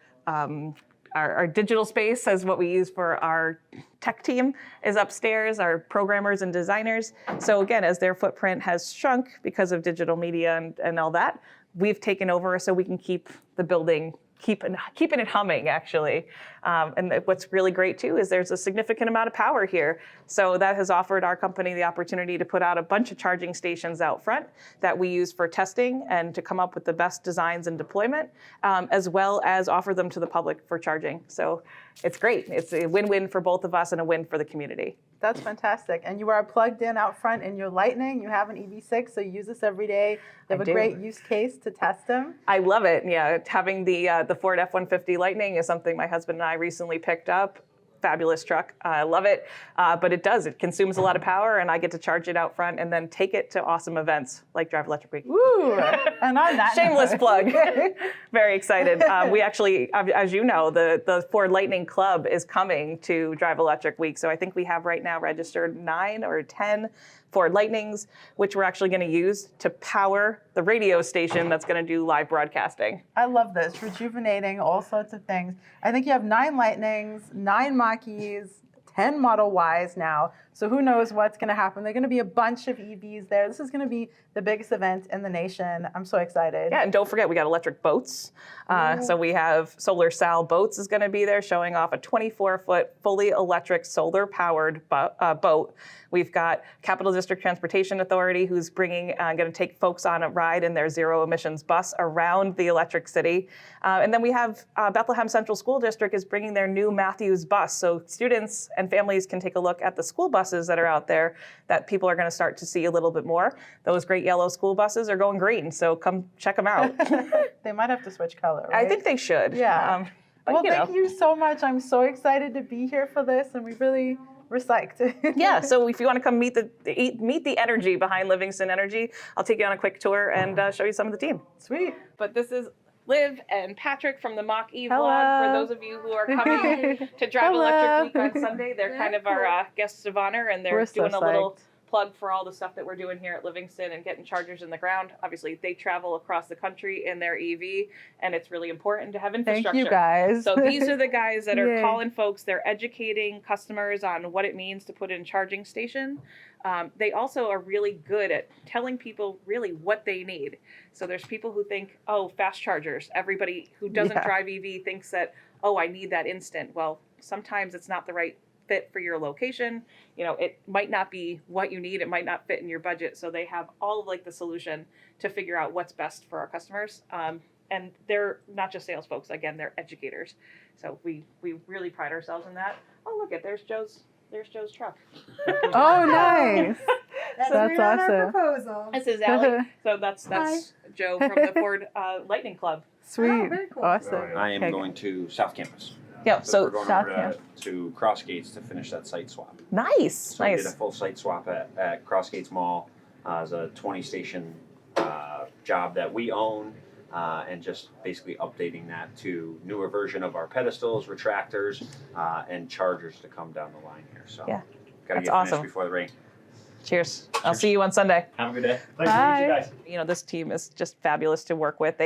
digital space as what we use for our tech team is upstairs, our programmers and designers. So again, as their footprint has shrunk because of digital media and all that, we've taken over so we can keep the building keeping it humming, actually. And what's really great, too, is there's a significant amount of power here. So that has offered our company the opportunity to put out a bunch of charging stations out front that we use for testing and to come up with the best designs and deployment, as well as offer them to the public for charging. So it's great. It's a win-win for both of us and a win for the community. That's fantastic. And you are plugged in out front in your Lightning. You have an EV6, so you use this every day. You have a great use case to test them. I love it. Yeah, having the Ford F-150 Lightning is something my husband and I recently picked up. Fabulous truck. I love it. But it does. It consumes a lot of power, and I get to charge it out front and then take it to awesome events like Drive Electric Week. Woo! And on that shameless plug. Very excited. We actually, as you know, the Ford Lightning Club is coming to Drive Electric Week. So I think we have right now registered 9 or 10 Ford Lightnings, which we're actually going to use to power the radio station that's going to do live broadcasting. I love this, rejuvenating all sorts of things. I think you have 9 Lightnings, 9 Mach-Es, 10 Model Ys now. So who knows what's going to happen. There are going to be a bunch of EVs there. This is going to be the biggest event in the nation. I'm so excited. Yeah, and don't forget, we got electric boats. So we have Solar Sal Boats is going to be there showing off a 24-foot fully electric solar-powered boat. We've got Capital District Transportation Authority who's going to take folks on a ride in their zero emissions bus around the electric city. And then we have Bethlehem Central School District is bringing their new Matthews bus. So students and families can take a look at the school buses that are out there that people are going to start to see a little bit more. Those great yellow school buses are going green, so come check them out. They might have to switch color, right? I think they should. Yeah. Well, thank you so much. I'm so excited to be here for this, and we're psyched. Yeah, so if you want to come meet the energy behind Livingston Energy, I'll take you on a quick tour and show you some of the team. Sweet. But this is Liv and Patrick from the Mach-E vlog. For those of you who are coming to Drive Electric Week on Sunday, they're kind of our guests of honor, and they're doing a little plug for all the stuff that we're doing here at Livingston and getting chargers in the ground. Obviously, they travel across the country in their EV, and it's really important to have infrastructure. Thank you, guys. So these are the guys that are calling folks. They're educating customers on what it means to put in a charging station. They also are really good at telling people really what they need. So there's people who think, oh, fast chargers. Everybody who doesn't drive EV thinks that, oh, I need that instant. Well, sometimes it's not the right fit for your location. You know, it might not be what you need. It might not fit in your budget. So they have all of like the solution to figure out what's best for our customers. And they're not just sales folks. Again, they're educators. So we really pride ourselves in that. Oh, look at there's Joe's truck. Oh, nice. That's awesome. This is Allie. So that's Joe from the Ford Lightning Club. Sweet. Oh, very cool. Awesome. I am going to South Campus. Yep. So we're going over to Crossgates to finish that site swap. Nice. So we did a full site swap at Crossgates Mall as a 20-station job that we own, and just basically updating that to newer version of our pedestals, retractors, and chargers to come down the line here. So yeah, gotta that's get finished awesome. before the rain. Cheers. I'll see you on Sunday. Have a good day. Thanks to meet you guys. You know, this team is just fabulous to work with.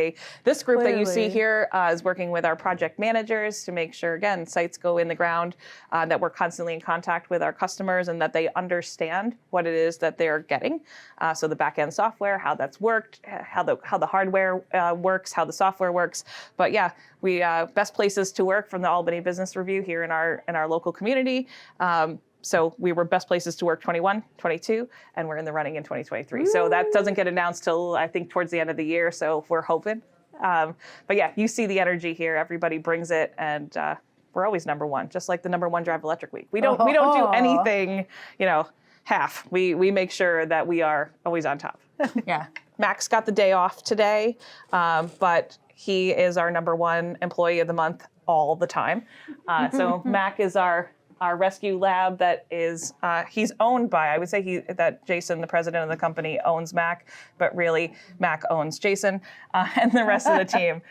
This group that you see Clearly. here is working with our project managers to make sure, again, sites go in the ground, that we're constantly in contact with our customers and that they understand what it is that they're getting. So the back-end software, how that's worked, how the hardware works, how the software works. But yeah, we best places to work from the Albany Business Review here in our local community. So we were best places to work 21, 22, and we're in the running in 2023. Woo! So that doesn't get announced till I think towards the end of the year. So we're hoping. But yeah, you see the energy here. Everybody brings it, and we're always number one, just like the number one Drive Electric Week. We don't do anything, half. We make sure that we are always on top. Yeah, Max got the day off today, but he is our number one employee of the month all the time. So Mac is our rescue lab that is, he's owned by, I would say that Jason, the president of the company, owns Mac, but really Mac owns Jason and the rest of the team.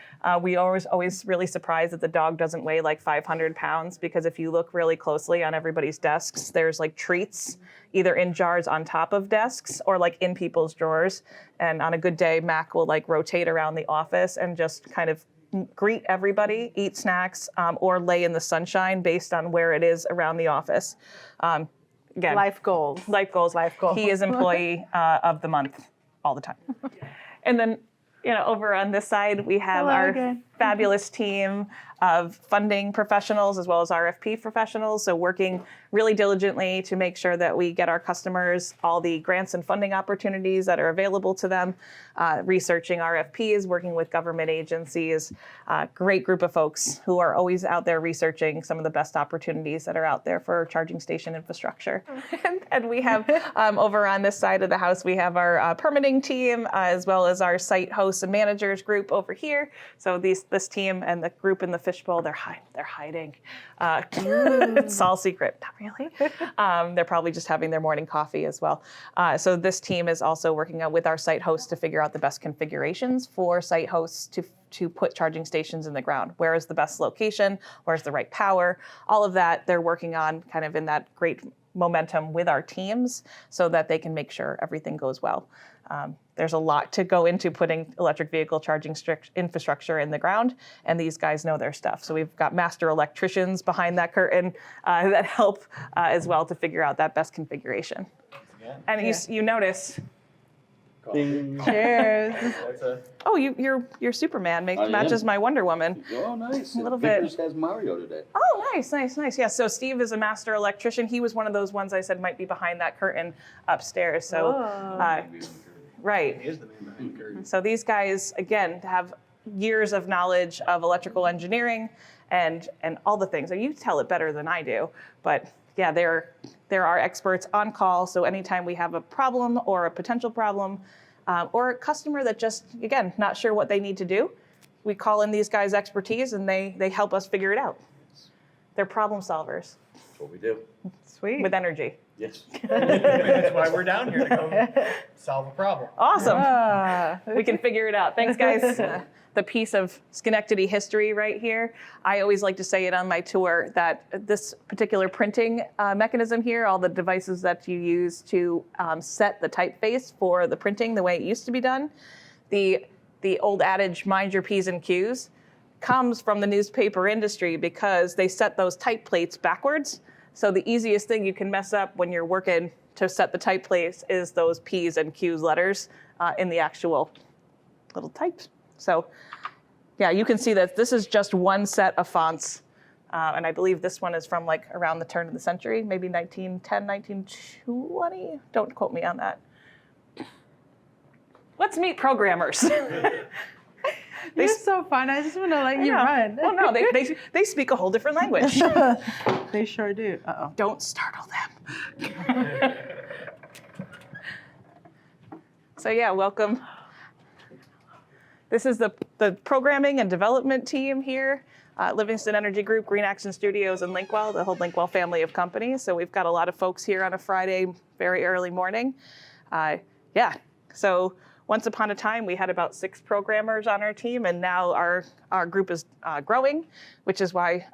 We always really surprised that the dog doesn't weigh like 500 pounds, because if you look really closely on everybody's desks, there's like treats either in jars on top of desks or like in people's drawers. And on a good day, Mac will like rotate around the office and just kind of greet everybody, eat snacks, or lay in the sunshine based on where it is around the office. Again, Life goals. Life goals. He is employee of the month all the time. And then, over on this side, we have our fabulous team of funding professionals as well as RFP professionals. So working really diligently to make sure that we get our customers all the grants and funding opportunities that are available to them, researching RFPs, working with government agencies, great group of folks who are always out there researching some of the best opportunities that are out there for charging station infrastructure. And we have over on this side of the house, we have our permitting team as well as our site hosts and managers group over here. So this team and the group in the fishbowl, they're hiding. It's all secret. Not really. They're probably just having their morning coffee as well. So this team is also working with our site hosts to figure out the best configurations for site hosts to put charging stations in the ground. Where is the best location? Where's the right power? All of that they're working on kind of in that great momentum with our teams so that they can make sure everything goes well. There's a lot to go into putting electric vehicle charging infrastructure in the ground, and these guys know their stuff. So we've got master electricians behind that curtain that help as well to figure out that best configuration. And you notice. Ding. Cheers. Oh, your Superman matches my Wonder Woman. Oh, nice. A little Victor bit. just has Mario today. Oh, nice. Yeah, so Steve is a master electrician. He was one of those ones I said might be behind that curtain upstairs. So, right. He is the man behind the curtain. So these guys, again, have years of knowledge of electrical engineering and all the things. And you tell it better than I do, but yeah, there are experts on call. So anytime we have a problem or a potential problem, or a customer that just, again, not sure what they need to do, we call in these guys' expertise and they help us figure it out. They're problem solvers. That's what we do. Sweet. With energy. Yes. That's why we're down here, to come solve a problem. Awesome. We can figure it out. Thanks, guys. The piece of Schenectady history right here. I always like to say it on my tour that this particular printing mechanism here, all the devices that you use to set the typeface for the printing the way it used to be done, the old adage, mind your P's and Q's, comes from the newspaper industry because they set those type plates backwards. So the easiest thing you can mess up when you're working to set the type place is those P's and Q's letters in the actual little types. So yeah, you can see that this is just one set of fonts. And I believe this one is from like around the turn of the century, maybe 1910, 1920. Don't quote me on that. Let's meet programmers. You're so fun. I just want to let you run. Well, no, they speak a whole different language. They sure do. Uh-oh. Don't startle them. So yeah, welcome. This is the the programming and development team here, Livingston Energy Group, Green Action Studios, and Linkwell, the whole Linkwell family of companies. So we've got a lot of folks here on a Friday, very early morning. Yeah, so once upon a time, we had about 6 programmers on our team, and now our group is growing, which is why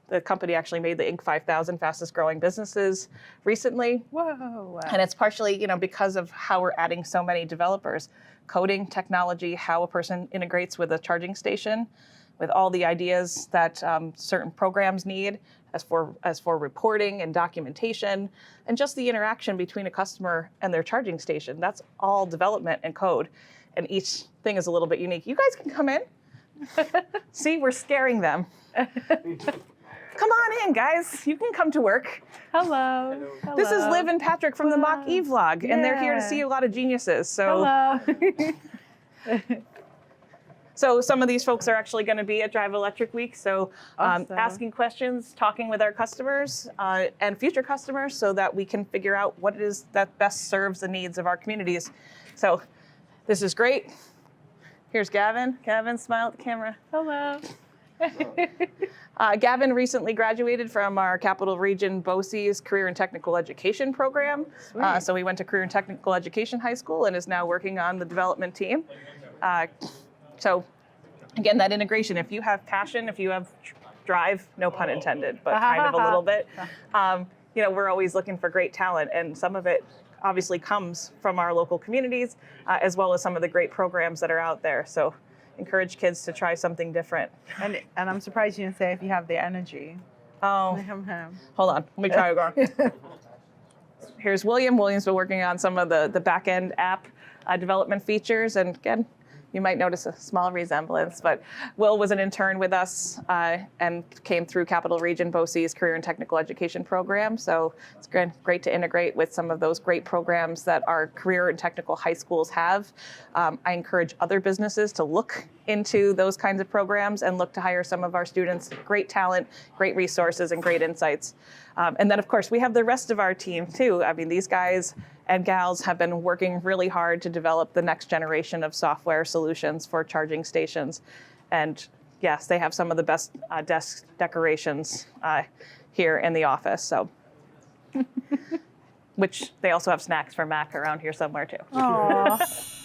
the company actually made the Inc. 5000 fastest growing businesses recently. Whoa. And it's partially, because of how we're adding so many developers, coding, technology, how a person integrates with a charging station, with all the ideas that certain programs need as for reporting and documentation, and just the interaction between a customer and their charging station. That's all development and code. And each thing is a little bit unique. You guys can come in. See, we're scaring them. Come on in, guys. You can come to work. Hello. This is Liv and Patrick from the Mach-E vlog, and they're here to see a lot of geniuses. So, so some of these folks are actually going to be at Drive Electric Week. So asking questions, talking with our customers and future customers so that we can figure out what it is that best serves the needs of our communities. So this is great. Here's Gavin. Gavin, smile at the camera. Hello. Gavin recently graduated from our Capital Region BOCES Career and Technical Education program. So he went to Career and Technical Education High School and is now working on the development team. So again, that integration, if you have passion, if you have drive, no pun intended, but kind of a little bit, we're always looking for great talent, and some of it obviously comes from our local communities, as well as some of the great programs that are out there. So encourage kids to try something different. And I'm surprised you didn't say if you have the energy. Oh, hold on, let me try again. Here's William. William's been working on some of the back-end app development features, and again, you might notice a small resemblance, but Will was an intern with us and came through Capital Region BOCES Career and Technical Education program. So it's great to integrate with some of those great programs that our career and technical high schools have. I encourage other businesses to look into those kinds of programs and look to hire some of our students. Great talent, great resources, and great insights. And then, of course, we have the rest of our team, too. I mean, these guys and gals have been working really hard to develop the next generation of software solutions for charging stations. And yes, they have some of the best desk decorations here in the office. So, which they also have snacks for Mac around here somewhere, too. Aww.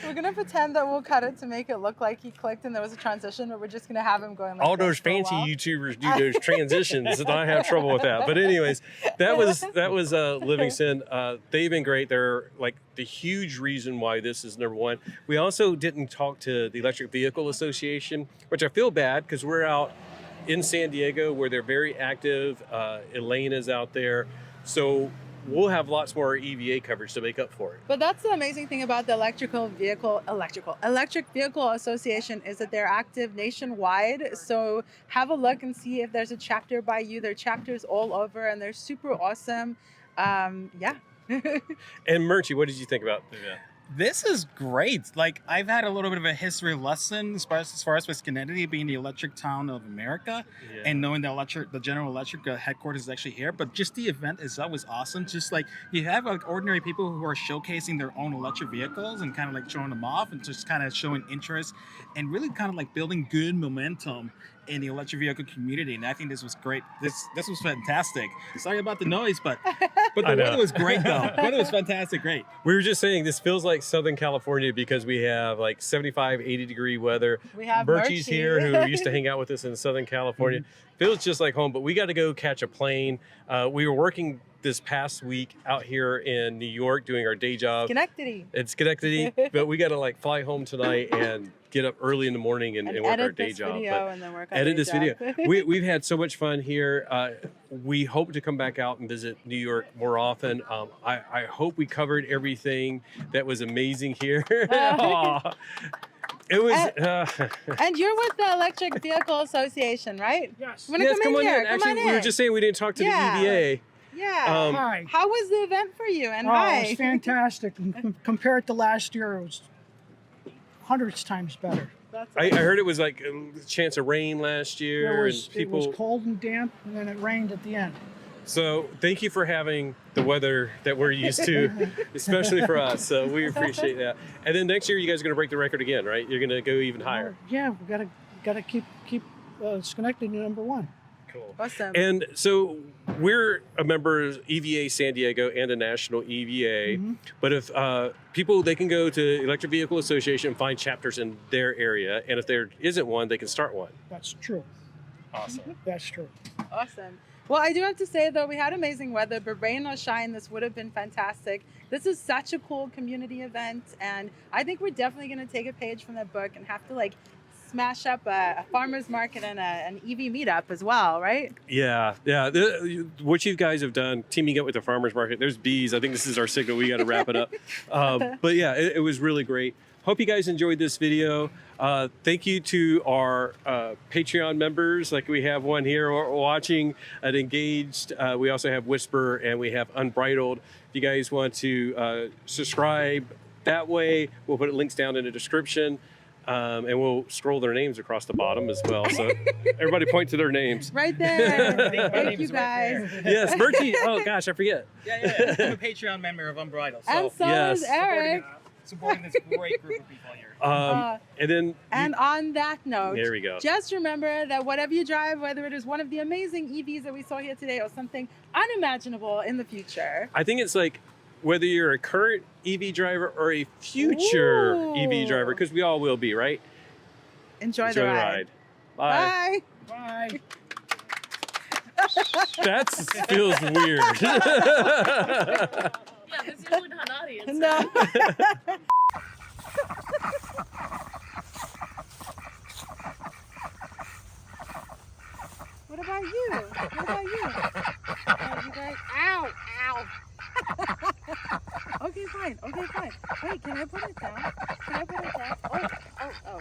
We're going to pretend that we'll cut it to make it look like he clicked and there was a transition, but we're just going to have him going like all those fancy YouTubers do those transitions, and I have trouble with that. But anyways, that was Livingston. They've been great. They're like the huge reason why this is number one. We also didn't talk to the Electric Vehicle Association, which I feel bad because we're out in San Diego where they're very active. Elaine is out there. So we'll have lots more EVA coverage to make up for it. But that's the amazing thing about the Electric Vehicle Association is that they're active nationwide. So have a look and see if there's a chapter by you. There are chapters all over, and they're super awesome. Yeah. And Murchie, what did you think about the event? This is great. Like, I've had a little bit of a history lesson as far as with Schenectady being the electric town of America, and knowing the General Electric headquarters is actually here. But just the event itself was awesome. Just like you have like ordinary people who are showcasing their own electric vehicles and kind of like showing them off and just kind of showing interest and really kind of like building good momentum in the electric vehicle community, and I think this was great. This was fantastic. Sorry about the noise, but the weather was great though. The weather was fantastic, great. We were just saying this feels like Southern California because we have like 75, 80 degree weather. We have Murchie's here who used to hang out with us in Southern California. Feels just like home, but we got to go catch a plane. We were working this past week out here in New York doing our day job. Schenectady, but we got to like fly home tonight and get up early in the morning and work our day job. Edit this video. We've had so much fun here. We hope to come back out and visit New York more often. I hope we covered everything that was amazing here. It was, and you're with the Electric Vehicle Association, right? Yes. Come on in. Actually, we were just saying we didn't talk to the EVA. Yeah. Hi. How was the event for you? And It hi. was fantastic. And compared to last year, it was hundreds times better. I heard it was like a chance of rain last year. It was cold and damp, and then it rained at the end. So thank you for having the weather that we're used to, especially for us. So we appreciate that. And then next year, you guys are going to break the record again, right? You're going to go even higher. Yeah, we gotta keep Schenectady #1. Cool. Awesome. And so we're a member of EVA San Diego and the National EVA. But if people, they can go to Electric Vehicle Association and find chapters in their area. And if there isn't one, they can start one. That's true. Awesome. That's true. Awesome. Well, I do have to say, though, we had amazing weather, but rain or shine, this would have been fantastic. This is such a cool community event, and I think we're definitely going to take a page from that book and have to, like, smash up a farmer's market and an EV meetup as well, right? Yeah. What you guys have done, teaming up with the farmers market, there's bees. I think this is our signal. We got to wrap it up. But yeah, it was really great. Hope you guys enjoyed this video. Thank you to our Patreon members, like we have one here watching at Engaged. We also have Whisper and we have Unbridled. If you guys want to subscribe that way, we'll put links down in the description. And we'll scroll their names across the bottom as well. So everybody point to their names. Right there. Thank you, guys. Yes, Bertie. Oh, gosh, I forget. Yeah. I'm a Patreon member of Unbridled. And so is Eric. Supporting this great group of people here. And on that note, there we go. Just remember that whatever you drive, whether it is one of the amazing EVs that we saw here today or something unimaginable in the future. I think it's like whether you're a current EV driver or a future EV driver, because we all will be, right? Enjoy the ride. Bye. Bye. That feels weird. Yeah, that's usually not an audience. No. What about you? What about you? You guys, ow. Okay, fine. Wait, can I put it down? Oh.